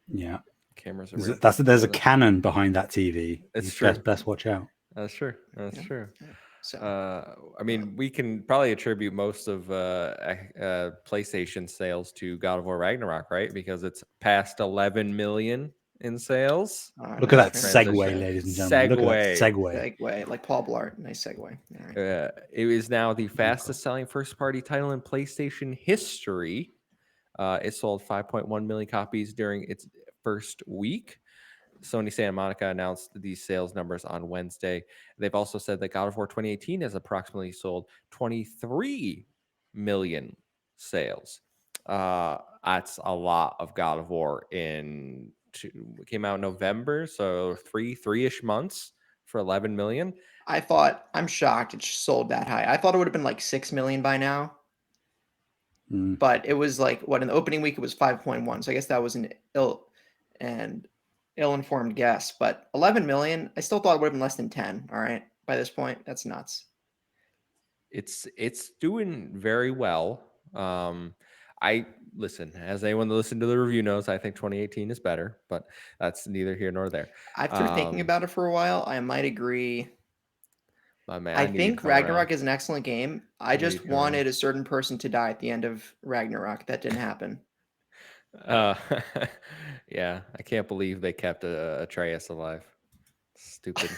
Yeah. Cameras are There's a cannon behind that TV. It's true. Best watch out. That's true. That's true. So, I mean, we can probably attribute most of PlayStation sales to God of War Ragnarok, right? Because it's past 11 million in sales. Look at that Transition. segue, ladies and gentlemen. Look at that segue. Segue, like Paul Blart. Nice segue. All right. It is now the fastest selling first party title in PlayStation history. It sold 5.1 million copies during its first week. Sony Santa Monica announced these sales numbers on Wednesday. They've also said that God of War 2018 has approximately sold 23 million sales. That's a lot of God of War it came out in November, so three-ish months for 11 million. I'm shocked it sold that high. I thought it would have been like 6 million by now. But it was like, in the opening week, it was 5.1. So I guess that was an ill-informed guess. But 11 million, I still thought it would have been less than 10. All right. By this point, that's nuts. It's doing very well. As anyone that listened to the review knows, I think 2018 is better, but that's neither here nor there. After thinking about it for a while, I might agree. I think Ragnarok is an excellent game. I just wanted a certain person to die at the end of Ragnarok. That didn't happen. Yeah, I can't believe they kept Atreus alive. Stupid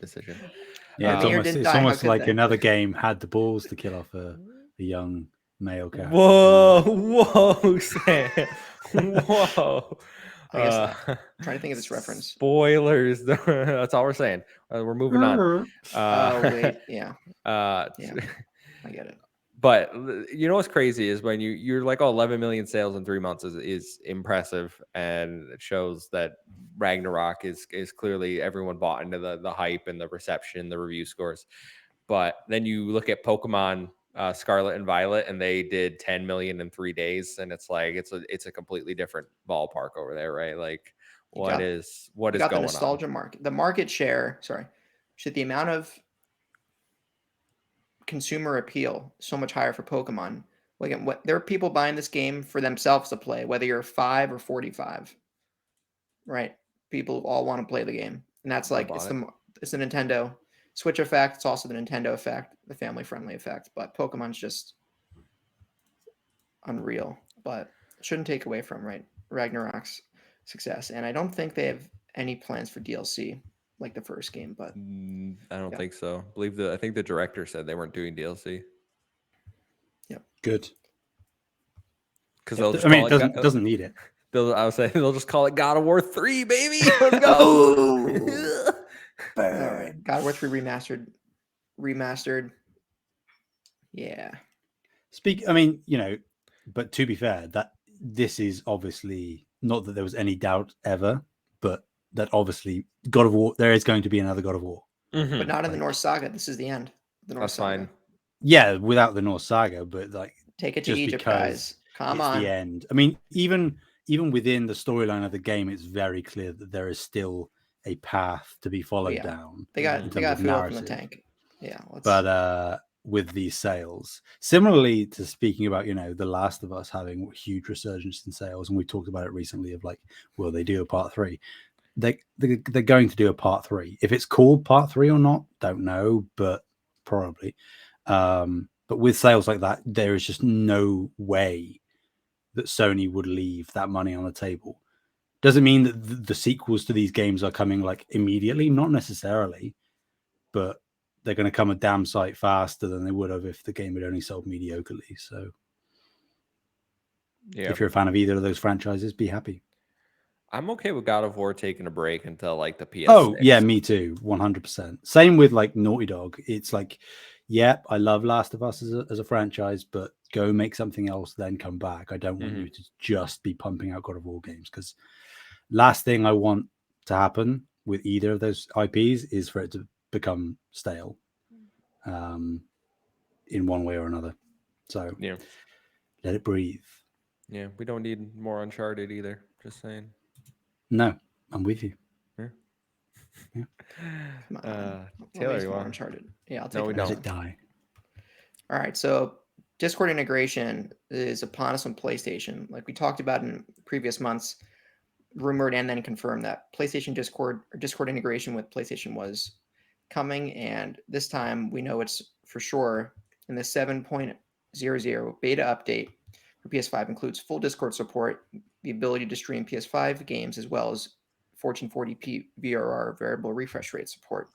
decision. Yeah, it's almost like another game had the balls to kill off a young male character. Whoa, Sam. Whoa. I guess I'm trying to think of this reference. Spoilers. That's all we're saying. We're moving on. Oh, wait. Yeah. I get it. But you know what's crazy is when you're like, 11 million sales in 3 months is impressive, and it shows that Ragnarok is clearly everyone bought into the hype and the reception, the review scores. But then you look at Pokemon Scarlet and Violet, and they did 10 million in 3 days, and it's like it's a completely different ballpark over there, right? Like what is going on? The nostalgia market, the market share. Sorry, should the amount of consumer appeal so much higher for Pokemon. Like, there are people buying this game for themselves to play, whether you're 5 or 45. Right? People all want to play the game, and that's like it's the Nintendo Switch effect. It's also the Nintendo effect, the family-friendly effect. But Pokemon's just unreal. But it shouldn't take away from Ragnarok's success, and I don't think they have any plans for DLC like the first game. But I don't think so. I think the director said they weren't doing DLC. Good. Because they'll just I mean, call it doesn't need it. I would say they'll just call it God of War 3, baby. Let's go. Oh, All right, God of War 3 remastered. Yeah. I mean, but to be fair, that this is obviously not that there was any doubt ever, but that obviously God of War, there is going to be another God of War. But not in the Norse Saga. This is the end. The Norse That's Saga. fine. Yeah, without the Norse Saga, but like Take it to just Egypt, because guys. Come it's on. the end. I mean, even within the storyline of the game, it's very clear that there is still a path to be followed down. They got in they terms got of fuel from the narrative. tank. Yeah. But with these sales, similarly to speaking about The Last of Us having huge resurgence in sales, and we talked about it recently of like, will they do a part 3? They're going to do a part 3. If it's called part 3 or not, don't know, but probably. But with sales like that, there is just no way that Sony would leave that money on the table. Doesn't mean that the sequels to these games are coming like immediately, not necessarily, but they're going to come a damn sight faster than they would have if the game had only sold mediocrely. So if you're a fan of either of those franchises, be happy. I'm okay with God of War taking a break until like the PS6. Oh, yeah, me too. 100%. Same with like Naughty Dog. It's like, yeah, I love Last of Us as a franchise, but go make something else, then come back. I don't want you to just be pumping out God of War games, because last thing I want to happen with either of those IPs is for it to become stale in one way or another. So yeah, let it breathe. Yeah, we don't need more Uncharted either. Just saying. No, I'm with you. Come on. Taylor, you want Uncharted? Yeah, I'll take no, we it. Let it die. All right, so Discord integration is upon us on PlayStation. Like we talked about in previous months, rumored and then confirmed that PlayStation Discord or Discord integration with PlayStation was coming, and this time we know it's for sure. In the 7.00 beta update for PS5 includes full Discord support, the ability to stream PS5 games, as well as 1440p VRR variable refresh rate support.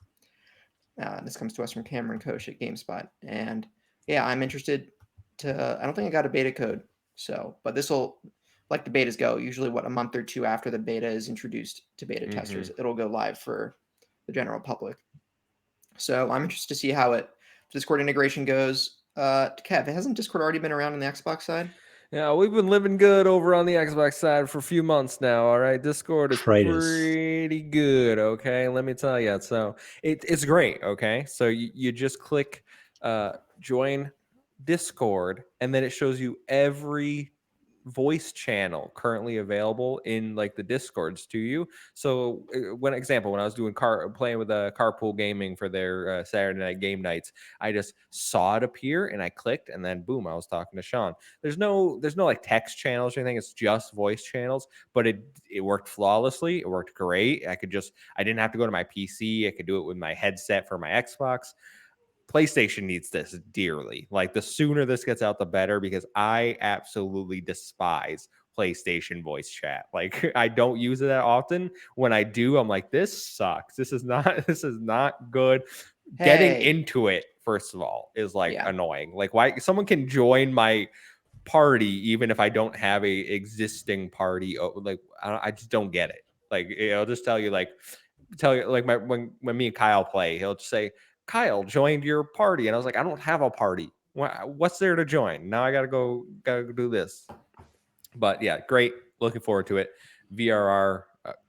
This comes to us from Cameron Koch at GameSpot, and yeah, I'm interested to. I don't think I got a beta code, but this will, like the betas go, usually a month or two after the beta is introduced to beta testers, it'll go live for the general public. So I'm interested to see how Discord integration goes. Kev, hasn't Discord already been around on the Xbox side? Yeah, we've been living good over on the Xbox side for a few months now. All right, Discord is pretty good. Okay, let me tell you. So it's great. Okay, so you just click join Discord, and then it shows you every voice channel currently available in like the Discords to you. So when I was doing playing with Carpool Gaming for their Saturday night game nights, I just saw it appear and I clicked, and then boom, I was talking to Sean. There's no like text channels or anything. It's just voice channels, but it worked flawlessly. It worked great. I didn't have to go to my PC. I could do it with my headset for my Xbox. PlayStation needs this dearly. Like the sooner this gets out, the better, because I absolutely despise PlayStation voice chat. Like I don't use it that often. When I do, I'm like, this sucks. This is not good. Getting into it, first of all, is like annoying. Like why someone can join my party even if I don't have a existing party. Like I just don't get it. Like I'll just tell you like when me and Kyle play, he'll just say, Kyle joined your party, and I was like, I don't have a party. What's there to join? Now I gotta go do this. But yeah, great. Looking forward to it. VRR,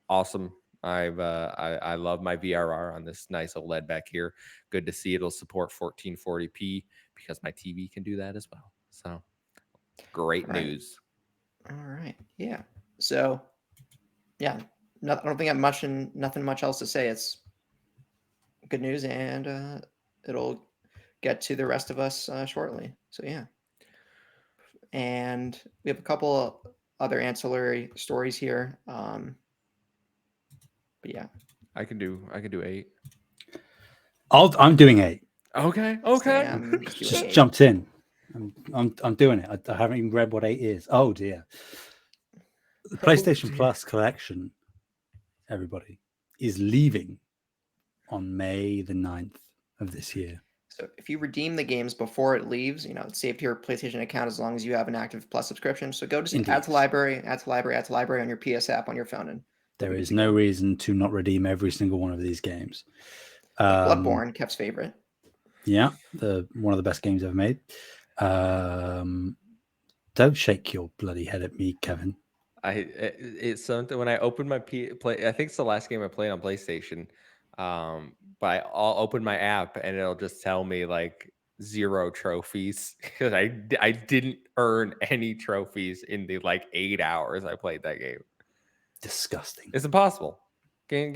awesome. I love my VRR on this nice OLED back here. Good to see it'll support 1440p because my TV can do that as well. So great news. All right. Yeah. So yeah, I don't think I have nothing much else to say. It's good news, and it'll get to the rest of us shortly. So yeah, and we have a couple other ancillary stories here. But yeah, I can do 8. I'm doing 8. Okay. Just jumped in. I'm doing it. I haven't even read what 8 is. Oh dear. The PlayStation Plus collection, everybody, is leaving on May the 9th of this year. So if you redeem the games before it leaves, it's saved to your PlayStation account as long as you have an active Plus subscription. So go just add Indeed. to library, on your PS app on your phone, and There you'll be is good to no go. reason to not redeem every single one of these games. Like Bloodborne, Kev's favorite. Yeah, one of the best games ever made. Don't shake your bloody head at me, Kevin. It's something when I opened my play. I think it's the last game I played on PlayStation. But I'll open my app and it'll just tell me like 0 trophies because I didn't earn any trophies in the like 8 hours I played that game. Disgusting. It's impossible. Game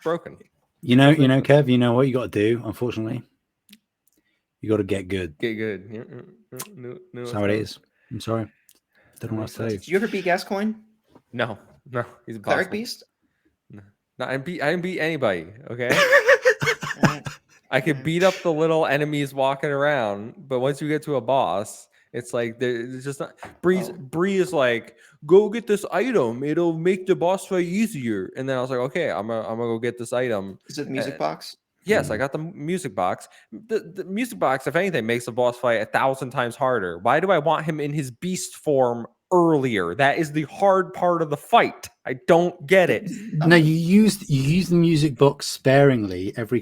broken. You know, Kev. You know what you got to do. Unfortunately, you got to get good. Get good. That's how it is. I'm sorry. Don't know what to say. Did you ever beat Gascoigne? No, he's Cleric impossible. Beast? No, I didn't beat anybody. Okay. I could beat up the little enemies walking around, but once you get to a boss, it's like there's just not. Bree is like, go get this item. It'll make the boss fight easier. And then I was like, okay, I'm gonna go get this item. Is it the music box? Yes, I got the music box. The music box, if anything, makes the boss fight 1,000 times harder. Why do I want him in his beast form earlier? That is the hard part of the fight. I don't get it. No, you use the music box sparingly every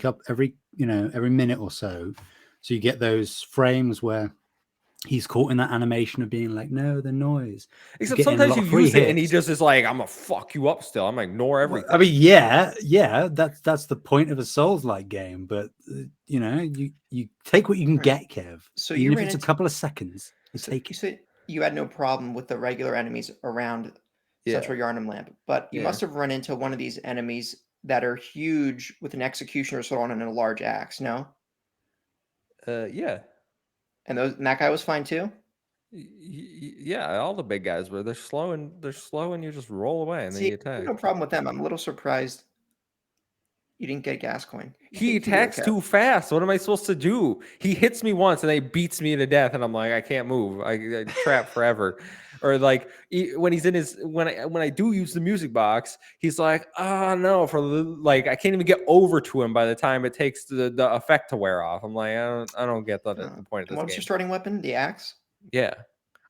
minute or so you get those frames where he's caught in that animation of being like, no, the noise. Except sometimes you use it and he just is like, I'm gonna fuck you up still. I'm gonna ignore everything. I mean, yeah, that's the point of a Souls-like game, but you take what you can get, Kev. So even if it's a couple of seconds, take it. So you had no problem with the regular enemies around Central Yharnam Lamp, but you must have run into one of these enemies that are huge with an executioner sword and a large axe, no? Yeah. And that guy was fine too? Yeah, all the big guys were. They're slow and you just roll away and then you attack. No problem with them. I'm a little surprised you didn't get Gascoigne. He attacks too fast. What am I supposed to do? He hits me once and then he beats me to death, and I'm like, I can't move. I trap forever. Or like when he's in his when I do use the music box, he's like, oh no, I can't even get over to him by the time it takes the effect to wear off. I'm like, I don't get the point of this. What was your starting weapon? The axe? Yeah.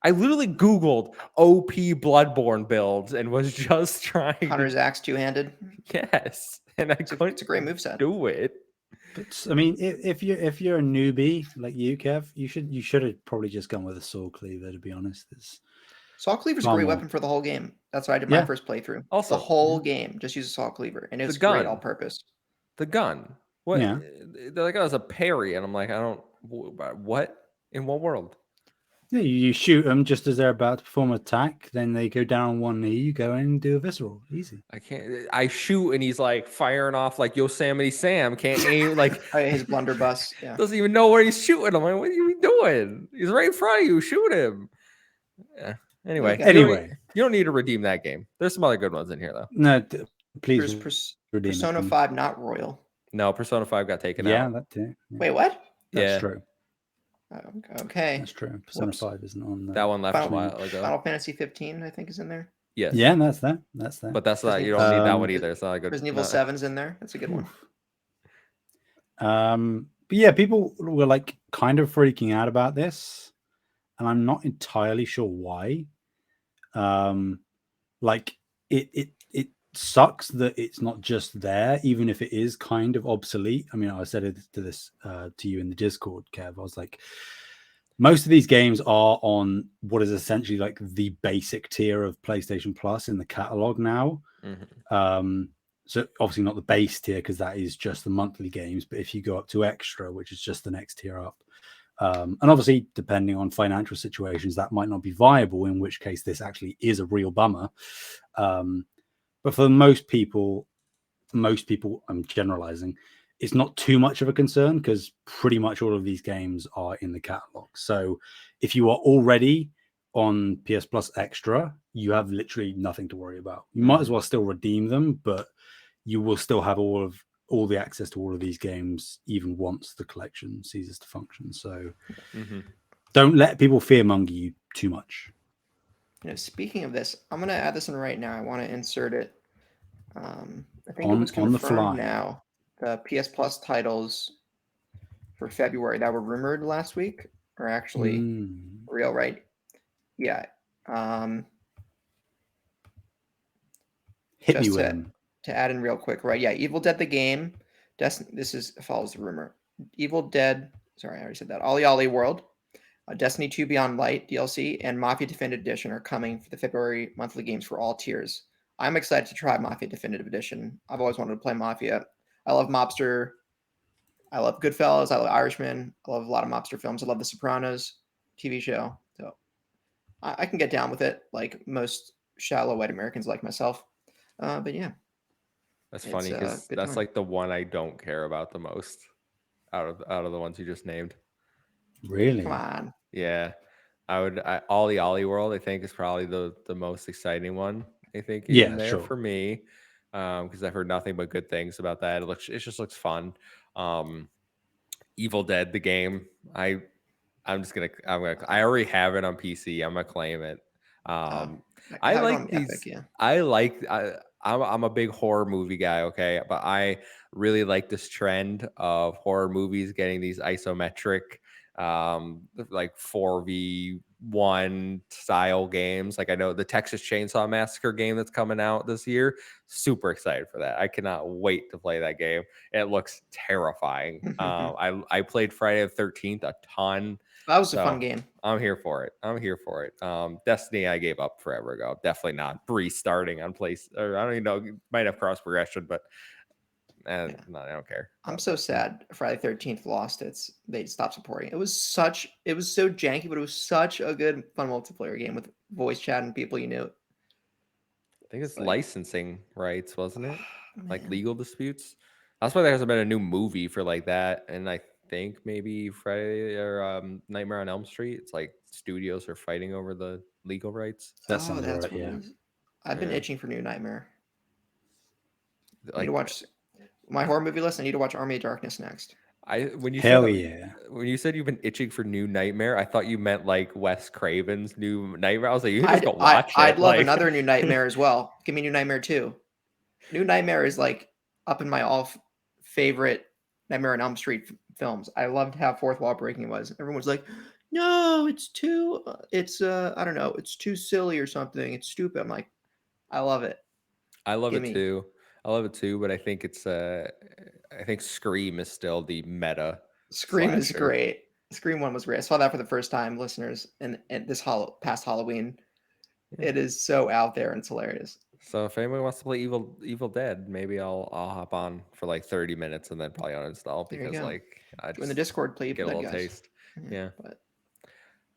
I literally Googled OP Bloodborne builds and was just trying. Hunter's axe two-handed. Yes, and it's a great moveset. Do it. But I mean, if you're a newbie like you, Kev, you should have probably just gone with a sword cleaver. To be honest, Saw cleaver's a great weapon for the whole game. That's what I did my first playthrough. Also, the whole game just use a saw cleaver, and it was great all-purpose. The gun. What? Yeah. They're like, oh, it's a parry, and I'm like, I don't. What? In what world? Yeah, you shoot them just as they're about to perform an attack. Then they go down on one knee. You go in and do a visceral. Easy. I can't. I shoot and he's like firing off like Yosemite Sam. Can't aim like his blunderbuss. Yeah. Doesn't even know where he's shooting. I'm like, what are you doing? He's right in front of you. Shoot him. Yeah. Anyway, you don't need to redeem that game. There's some other good ones in here though. No, please. Persona 5 not royal. No, Persona 5 got taken out. Yeah, that too. Yeah. Wait, what? That's true. Okay. That's true. Persona 5 isn't on there. That one left a while ago. Final Fantasy 15, I think, is in there. Yes. Yeah, that's that. But that's not. You don't need that one either. It's not a good. Resident Evil 7's in there. That's a good one. But yeah, people were like kind of freaking out about this, and I'm not entirely sure why. Like it sucks that it's not just there, even if it is kind of obsolete. I mean, I said it to you in the Discord, Kev. I was like, most of these games are on what is essentially like the basic tier of PlayStation Plus in the catalog now. Mm-hmm. So obviously not the base tier because that is just the monthly games. But if you go up to extra, which is just the next tier up, and obviously depending on financial situations, that might not be viable. In which case, this actually is a real bummer. But for most people, I'm generalizing, it's not too much of a concern because pretty much all of these games are in the catalog. So if you are already on PS Plus Extra, you have literally nothing to worry about. You might as well still redeem them, but you will still have all the access to all of these games even once the collection ceases to function. So don't let people fearmonger you too much. Speaking of this, I'm going to add this in right now. I want to insert it. I think on, it was confirmed on the fly now. The PS Plus titles for February that were rumored last week are actually real, right? Yeah. Hit me Just with them. to add in real quick, right? Yeah, Evil Dead the game. This follows the rumor. Evil Dead. Sorry, I already said that. Ollie Ollie World, Destiny 2 Beyond Light DLC, and Mafia Definitive Edition are coming for the February monthly games for all tiers. I'm excited to try Mafia Definitive Edition. I've always wanted to play Mafia. I love Mobster. I love Goodfellas. I love Irishman. I love a lot of mobster films. I love The Sopranos TV show. So I can get down with it, like most shallow white Americans like myself. But yeah, That's funny because that's time. like the one I don't care about the most out of the ones you just named. Really? Come on. Yeah, Ollie Ollie World. I think is probably the most exciting one. I think in there for me, because I've heard nothing but good things about that. It just looks fun. Evil Dead the game. I already have it on PC. I'm gonna claim it. I like these. Epic, yeah. I'm a big horror movie guy, okay, but I really like this trend of horror movies getting these isometric, like 4v1 style games. Like I know the Texas Chainsaw Massacre game that's coming out this year. Super excited for that. I cannot wait to play that game. It looks terrifying. I played Friday the 13th a ton. That was a fun game. I'm here for it. Destiny, I gave up forever ago. Definitely not restarting on place. Or I don't even know. Might have cross progression, but no, I don't care. I'm so sad. Friday 13th lost. They stopped supporting. It was so janky, but it was such a good, fun multiplayer game with voice chat and people you knew. I think it's licensing rights, wasn't it? Like legal disputes. That's why there hasn't been a new movie for like that. And I think maybe Friday or Nightmare on Elm Street. It's like studios are fighting over the legal rights. That sounds right. Yeah. I've been itching for New Nightmare. I need to watch my horror movie list. I need to watch Army of Darkness next. When you said you've been itching for New Nightmare, I thought you meant like Wes Craven's New Nightmare. I was like, you can just go watch it. I'd love another New Nightmare as well. Give me New Nightmare 2. New Nightmare is like up in my favorite Nightmare on Elm Street films. I loved how fourth wall breaking was. Everyone was like, no, it's too, I don't know, it's too silly or something. It's stupid. I'm like, I love it. I love it too. But I think I think Scream is still the meta. Scream is great. Scream 1 was great. I saw that for the first time, listeners, and this past Halloween. Yeah. It is so out there and it's hilarious. So if anyone wants to play Evil Dead, maybe I'll hop on for like 30 minutes and then probably uninstall because like I just in the Discord play get a little guys. taste. Yeah.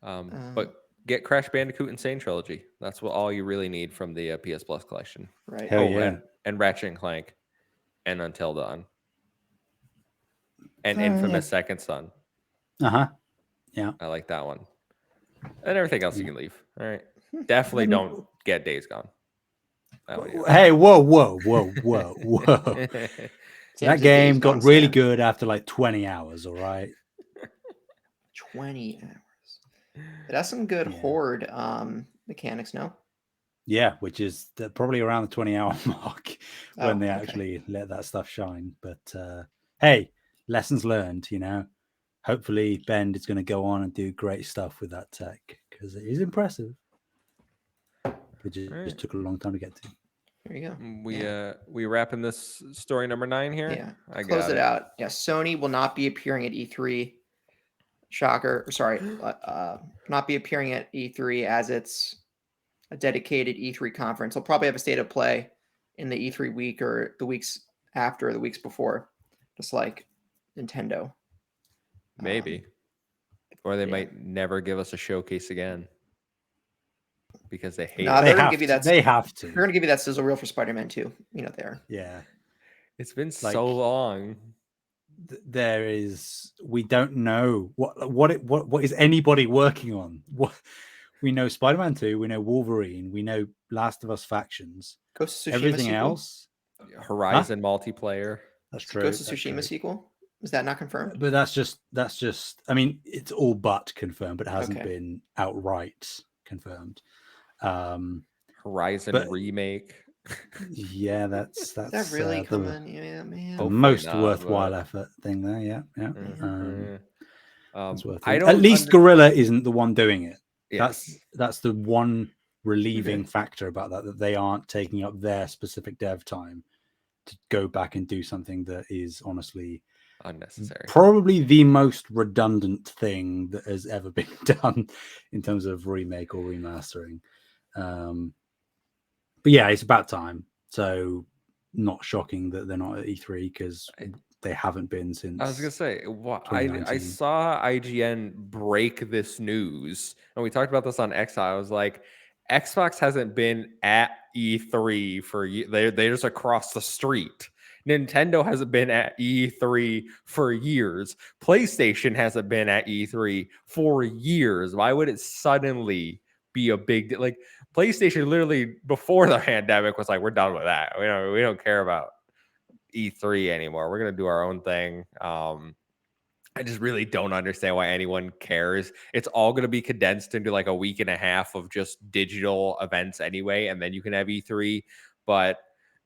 But get Crash Bandicoot Insane Trilogy. That's all you really need from the PS Plus collection. Right. And Ratchet and Clank and Until Dawn. And Infamous Second Son. Yeah. I like that one. And everything else you can leave. All right. Definitely don't get Days Gone. Hey, whoa. That game got really good after like 20 hours, all right? 20 hours. It has some good horde mechanics, no? Yeah, which is probably around the 20-hour mark when they actually let that stuff shine. But hey, lessons learned, you know. Hopefully Bend is going to go on and do great stuff with that tech because it is impressive. It just took a long time to get to. There you go. We wrapping this story number 9 here. Yeah, I close it out. Yeah, Sony will not be appearing at E3. Shocker. Sorry, not be appearing at E3 as it's a dedicated E3 conference. They'll probably have a state of play in the E3 week or the weeks after, the weeks before, just like Nintendo. Maybe. Or they might never give us a showcase again. Because they hate it. They have to. They're going to give you that sizzle reel for Spider-Man 2. You know, there. Yeah. It's been so long. We don't know what is anybody working on. What we know Spider-Man 2, we know Wolverine, we know Last of Us Factions. Ghost of Tsushima Everything sequel? Else. Horizon multiplayer. That's true. Ghost of Tsushima sequel? Is that not confirmed? But that's just I mean, it's all but confirmed, but it hasn't been outright confirmed. Horizon remake. Yeah, that's Is that really the coming? Yeah, man. Hopefully most not, worthwhile but effort thing there. Yeah, yeah. Mhm. That's worth I it. At don't least Gorilla isn't the one doing it. Yes. That's the one relieving factor about that they aren't taking up their specific dev time to go back and do something that is honestly Unnecessary. probably the most redundant thing that has ever been done in terms of remake or remastering. But yeah, it's about time. So not shocking that they're not at E3 because they haven't been since. I was gonna say, I 2019. saw IGN break this news, and we talked about this on X. I was like, Xbox hasn't been at E3 for they're just across the street. Nintendo hasn't been at E3 for years. PlayStation hasn't been at E3 for years. Why would it suddenly be a big deal? Like PlayStation, literally before the pandemic, was like, "We're done with that. We don't care about E3 anymore. We're gonna do our own thing." I just really don't understand why anyone cares. It's all going to be condensed into like a week and a half of just digital events anyway, and then you can have E3. But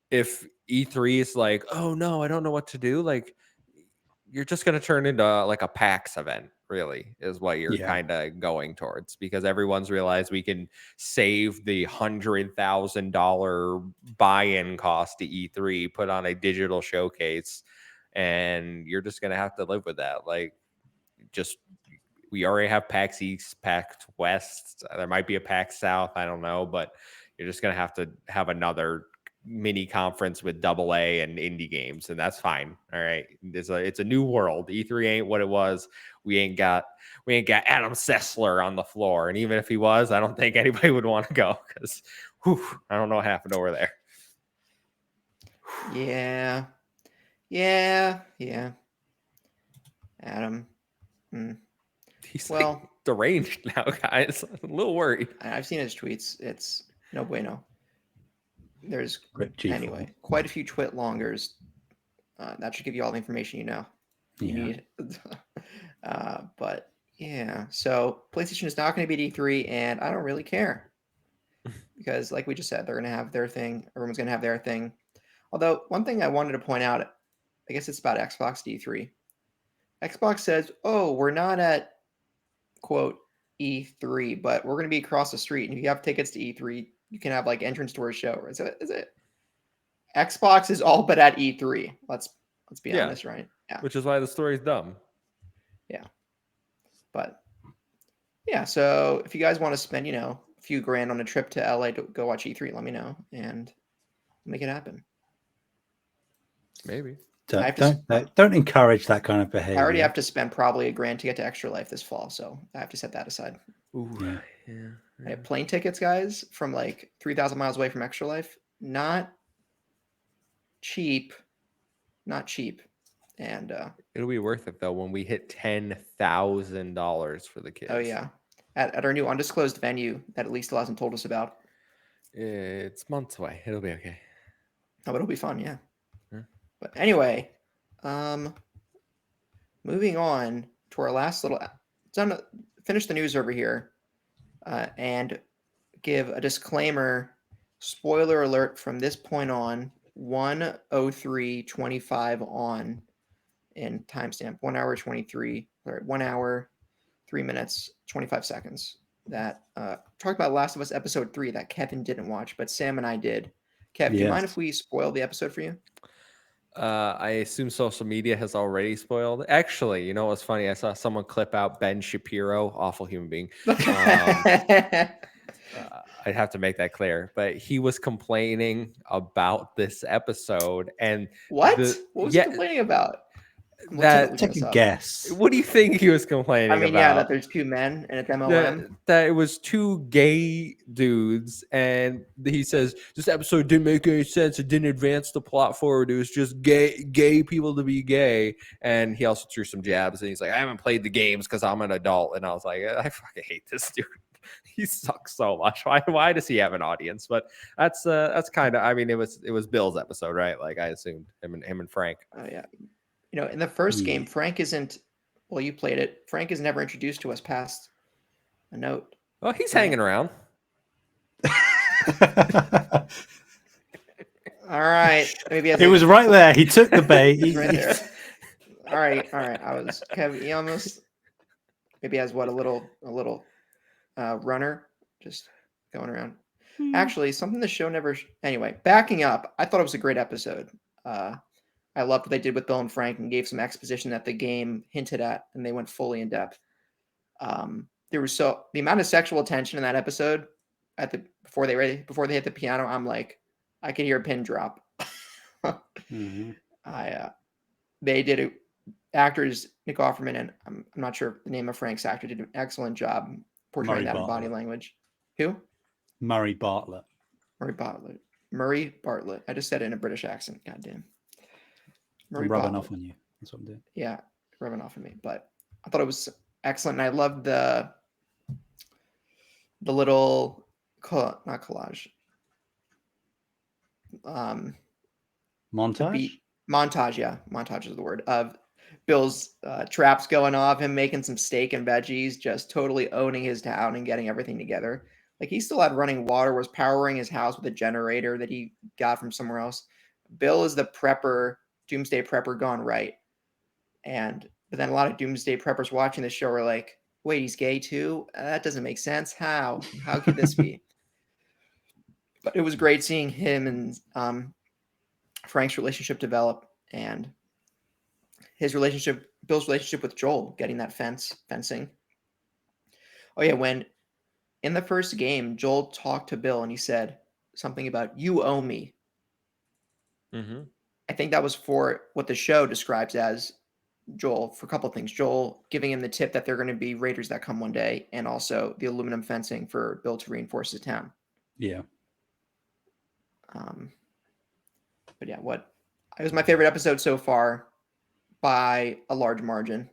if E3 is like, oh no, I don't know what to do, like you're just going to turn into like a PAX event, really, is what you're kind of going towards, because everyone's realized we can save the $100,000 buy-in cost to E3, put on a digital showcase, and you're just going to have to live with that. Like, just we already have PAX East, PAX West. There might be a PAX South, I don't know, but you're just going to have another mini conference with AA and indie games, and that's fine. All right, it's a new world. E3 ain't what it was. We ain't got Adam Sessler on the floor, and even if he was, I don't think anybody would want to go, because I don't know what happened over there. Yeah. Adam. He's well, like deranged now, guys. I'm a little worried. I've seen his tweets. It's no bueno. There's anyway quite a few twit longers. That should give you all the information you need. But yeah, so PlayStation is not going to be at E3, and I don't really care because, like we just said, they're going to have their thing. Everyone's going to have their thing. Although one thing I wanted to point out, I guess it's about Xbox E3. Xbox says, "Oh, we're not at quote E3, but we're going to be across the street, and if you have tickets to E3, you can have like entrance to our show." Is it? Xbox is all but at E3. Let's be honest, right? Yeah. Which is why the story's dumb. Yeah. But yeah, so if you guys want to spend, a few grand on a trip to LA to go watch E3, let me know and make it happen. Maybe. Don't encourage that kind of behavior. I already have to spend probably $1,000 to get to Extra Life this fall, so I have to set that aside. Ooh, yeah. I have plane tickets, guys, from like 3,000 miles away from Extra Life. Not cheap. And it'll be worth it though when we hit $10,000 for the kids. Oh yeah, at our new undisclosed venue that at least still hasn't told us about. It's months away. It'll be okay. Oh, it'll be fun, yeah. But anyway, moving on to our last little. Finish the news over here, and give a disclaimer. Spoiler alert from this point on. 1:03:25 on in timestamp. 1 hour 23. Or 1 hour 3 minutes 25 seconds. That talk about Last of Us episode 3 that Kevin didn't watch, but Sam and I did. Kev, do you mind if we spoil the episode for you? I assume social media has already spoiled. Actually, you know what's funny? I saw someone clip out Ben Shapiro, awful human being. I'd have to make that clear, but he was complaining about this episode. And what was he complaining about? Take a guess. What do you think he was complaining about? I mean, yeah, that there's two men and it's MLM. That it was two gay dudes, and he says this episode didn't make any sense. It didn't advance the plot forward. It was just gay people to be gay. And he also threw some jabs, and he's like, I haven't played the games because I'm an adult. And I was like, I fucking hate this dude. He sucks so much. Why does he have an audience? But that's kind of. I mean, it was Bill's episode, right? Like I assumed him and Frank. Oh yeah. In the first game, Frank isn't. Well, you played it. Frank is never introduced to us past a note. Well, he's hanging around. All right. Maybe It was right there. He took the bait. He's right there. All right. I was Kevin. He almost maybe has what a little runner just going around. Actually, something the show never. Anyway, backing up, I thought it was a great episode. I loved what they did with Bill and Frank and gave some exposition that the game hinted at, and they went fully in depth. There was the amount of sexual tension in that episode before they hit the piano. I'm like, I could hear a pin drop. Mhm. They did it. Actors Nick Offerman and I'm not sure the name of Frank's actor did an excellent job portraying that in body language. Who? Murray Bartlett. Murray Bartlett. I just said it in a British accent. Goddamn. I'm rubbing off on you. That's what I'm doing. Yeah, rubbing off on me. But I thought it was excellent, and I loved the little not collage. Montage. Montage, yeah, montage is the word of Bill's traps going off, him making some steak and veggies, just totally owning his town and getting everything together. Like he still had running water, was powering his house with a generator that he got from somewhere else. Bill is the prepper, doomsday prepper gone right. But then a lot of doomsday preppers watching the show are like, wait, he's gay too? That doesn't make sense. How could this be? But it was great seeing him and Frank's relationship develop and Bill's relationship with Joel, getting that fencing. Oh yeah, when in the first game, Joel talked to Bill and he said something about "you owe me." Mm-hmm. I think that was for what the show describes as Joel for a couple of things. Joel giving him the tip that they're going to be raiders that come one day, and also the aluminum fencing for Bill to reinforce his town. Yeah. But yeah, it was my favorite episode so far by a large margin.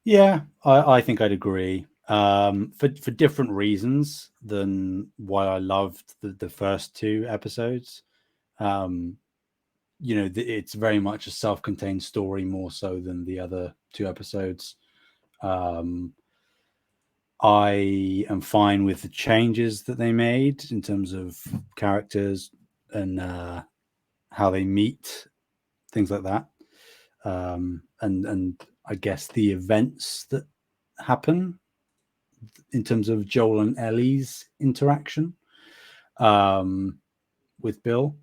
Yeah, I think I'd agree. For different reasons than why I loved the first two episodes. It's very much a self-contained story more so than the other two episodes. I am fine with the changes that they made in terms of characters and how they meet, things like that. And I guess the events that happen in terms of Joel and Ellie's interaction with Bill.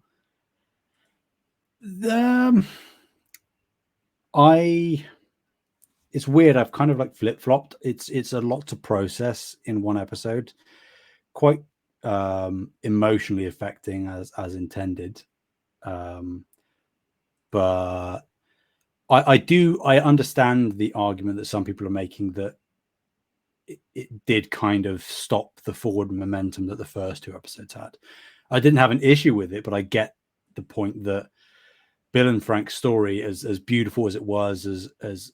It's weird. I've kind of like flip-flopped. It's a lot to process in one episode. Quite emotionally affecting as intended. But I understand the argument that some people are making that it did kind of stop the forward momentum that the first two episodes had. I didn't have an issue with it, but I get the point that Bill and Frank's story, as beautiful as it was, as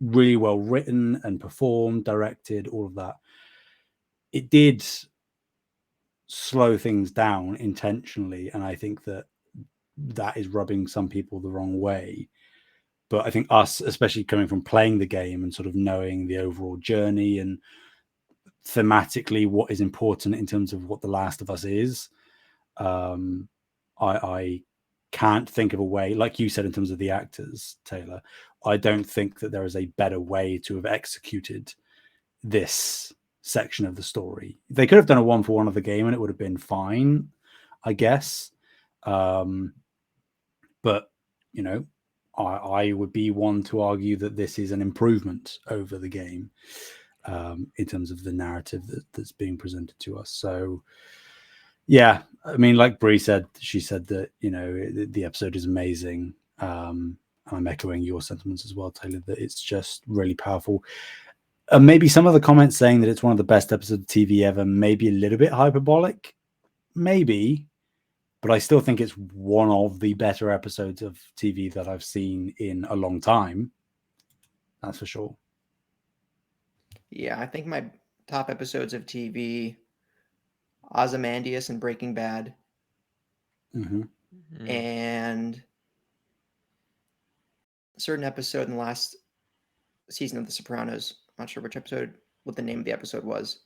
really well written and performed, directed, all of that, it did slow things down intentionally, and I think that is rubbing some people the wrong way. But I think us, especially coming from playing the game and sort of knowing the overall journey and thematically what is important in terms of what The Last of Us is, I can't think of a way, like you said, in terms of the actors, Taylor. I don't think that there is a better way to have executed this section of the story. They could have done a 1-for-1 of the game and it would have been fine, I guess. But I would be one to argue that this is an improvement over the game in terms of the narrative that's being presented to us. So yeah, I mean, like Bree said, she said that, the episode is amazing. I'm echoing your sentiments as well, Taylor, that it's just really powerful. Maybe some of the comments saying that it's one of the best episodes of TV ever, maybe a little bit hyperbolic, maybe, but I still think it's one of the better episodes of TV that I've seen in a long time. That's for sure. Yeah, I think my top episodes of TV, Ozymandias and Breaking Bad, and a certain episode in the last season of The Sopranos. I'm not sure what the name of the episode was.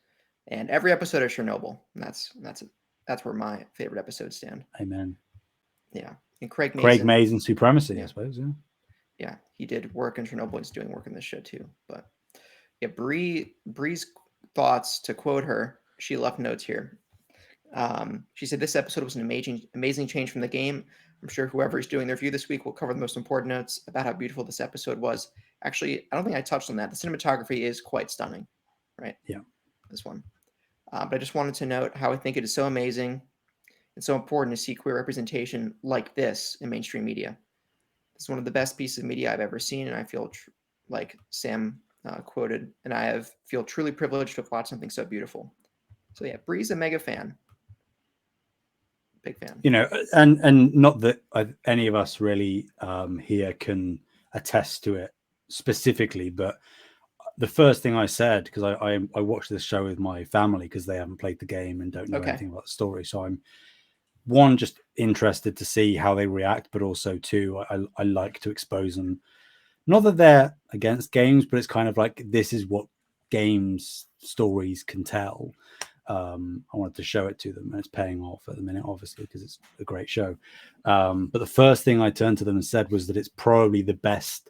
And every episode of Chernobyl. And that's it. that's where my favorite episodes stand. Amen. Yeah, and Craig Mazin supremacy, yeah. I suppose. Yeah, he did work in Chernobyl. He's doing work in this show too. But yeah, Bree's thoughts, to quote her, she left notes here. She said this episode was an amazing change from the game. I'm sure whoever is doing their review this week will cover the most important notes about how beautiful this episode was. Actually, I don't think I touched on that. The cinematography is quite stunning, right? Yeah. This one. But I just wanted to note how I think it is so amazing and so important to see queer representation like this in mainstream media. It's one of the best pieces of media I've ever seen, and I feel like Sam quoted, and I feel truly privileged to have watched something so beautiful. So yeah, Bree's a mega fan. Big fan. You know, and not that any of us really here can attest to it specifically, but the first thing I said, because I watched this show with my family because they haven't played the game and don't know anything about the story, so I'm one, just interested to see how they react, but also two, I like to expose them. Not that they're against games, but it's kind of like, this is what games stories can tell. I wanted to show it to them, and it's paying off at the minute, obviously, because it's a great show. But the first thing I turned to them and said was that it's probably the best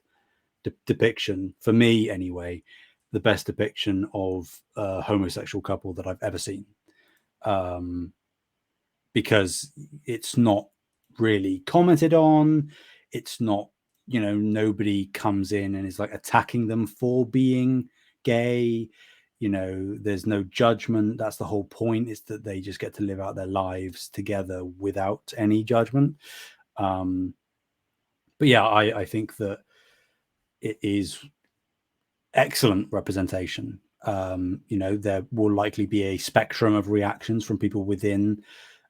depiction, for me anyway, the best depiction of a homosexual couple that I've ever seen. Because it's not really commented on. It's not, nobody comes in and is like attacking them for being gay. There's no judgment. That's the whole point, is that they just get to live out their lives together without any judgment. But yeah, I think that it is excellent representation. There will likely be a spectrum of reactions from people within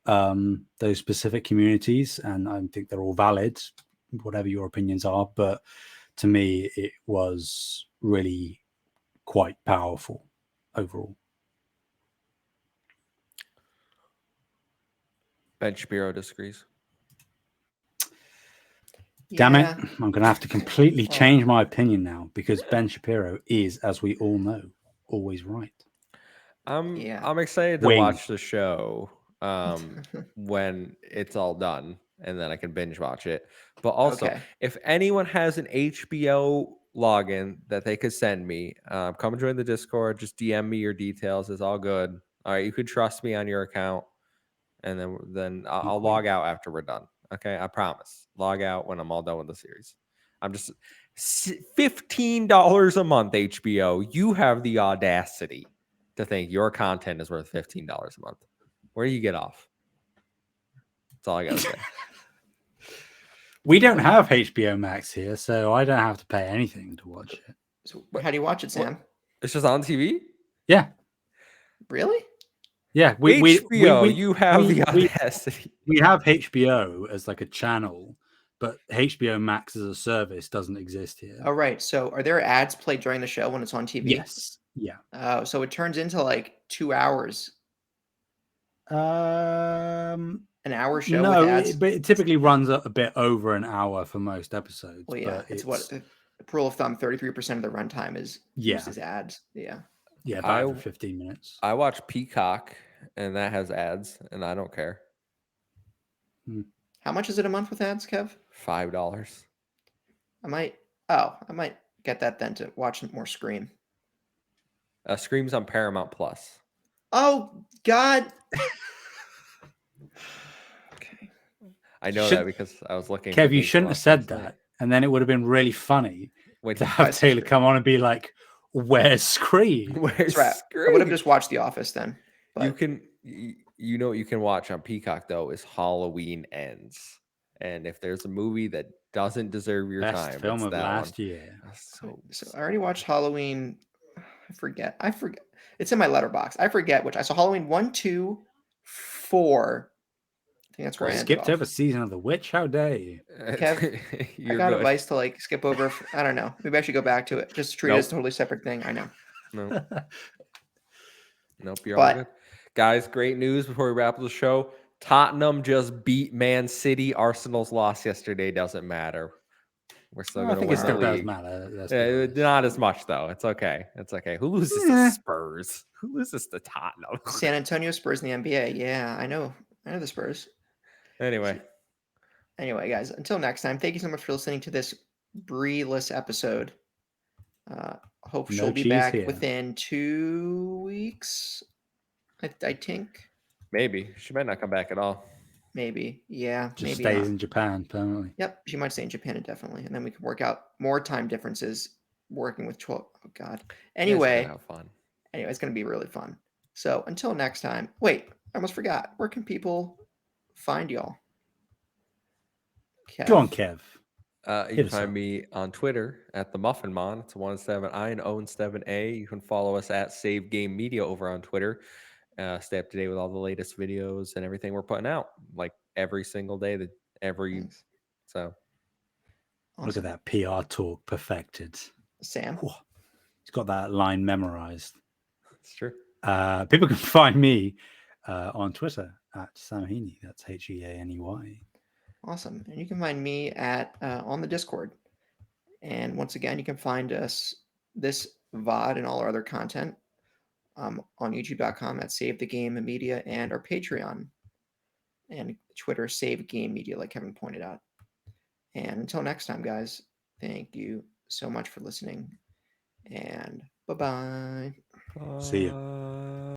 those specific communities, and I think they're all valid, whatever your opinions are. But to me, it was really quite powerful overall. Ben Shapiro disagrees. Damn it, I'm going to have to completely change my opinion now, because Ben Shapiro is, as we all know, always right. I'm excited to watch the show when it's all done, and then I can binge watch it. But also, if anyone has an HBO login that they could send me, come join the Discord. Just DM me your details. It's all good. All right, you could trust me on your account, and then I'll log out after we're done. Okay, I promise. Log out when I'm all done with the series. I'm just $15 a month, HBO. You have the audacity to think your content is worth $15 a month. Where do you get off? That's all I gotta say. We don't have HBO Max here, so I don't have to pay anything to watch it. So how do you watch it, Sam? It's just on TV? Yeah. Really? Yeah. HBO, you have the audacity. We have HBO as like a channel, but HBO Max as a service doesn't exist here. Oh, right. So are there ads played during the show when it's on TV? Yes. Yeah. Oh, so it turns into like 2 hours. An hour show with ads? But it typically runs a bit over an hour for most episodes. Well, yeah, it's what the rule of thumb: 33% of the runtime is used as ads. Yeah. Yeah, about for 15 minutes. I watch Peacock, and that has ads, and I don't care. How much is it a month with ads, Kev? $5. I might get that then to watch more Scream. Scream's on Paramount Plus. Oh God. Okay. I know that because I was looking. Kev, you shouldn't have said that, and then it would have been really funny to have Taylor come on and be like, "Where's Scream? Where's Scream?" I would have just watched The Office then. But... You know what you can watch on Peacock though is Halloween Ends, and if there's a movie that doesn't deserve your Best time, film it's of that last one. year. So I already watched Halloween. I forget. It's in my letterbox. I forget which. I saw Halloween 1, 2, 4. I think that's where I skipped over Season of the Witch. How dare you? Kev, I got advice to like skip over. I don't know. Maybe I should go back to it. Just treat it as a totally separate thing. I know. Nope. You're all good. Guys, great news before we wrap up the show. Tottenham just beat Man City. Arsenal's loss yesterday doesn't matter. We're still I going to think it win the still does league. matter. Let's be Yeah, honest. not as much though. It's okay. It's okay. Who loses to Eh. Spurs? Who loses to Tottenham? San Antonio Spurs in the NBA. Yeah, I know the Spurs. Anyway, Anyway, guys, until next time, thank you so much for listening to this Bree-less episode. Hope No she'll be cheese back here. within 2 weeks. I think maybe she might not come back at all. maybe. Yeah, Just maybe stays not. in Japan permanently. Yep, she might stay in Japan indefinitely, and then we can work out more time differences working with 12. Oh God. You guys are Anyway, gonna have fun. it's gonna be really fun. So until next time. Wait, I almost forgot. Where can people find y'all? Go on, Kev. Kev. You Hit can us find up. me on Twitter at the Muffin Mon. It's 1-7I and 0-7A. You can follow us at Save Game Media over on Twitter. Stay up to date with all the latest videos and everything we're putting out, like every single day. Thanks. So Look Awesome. at that PR talk perfected. Sam. Whew. He's got that line memorized. it's true. People can find me on Twitter at Sam Heaney. That's Heaney. Awesome. And you can find me at on the Discord. And once again, you can find us this VOD and all our other content on youtube.com at Save the Game Media and our Patreon and Twitter Save Game Media, like Kevin pointed out. And until next time, guys, thank you so much for listening. And bye-bye. See ya.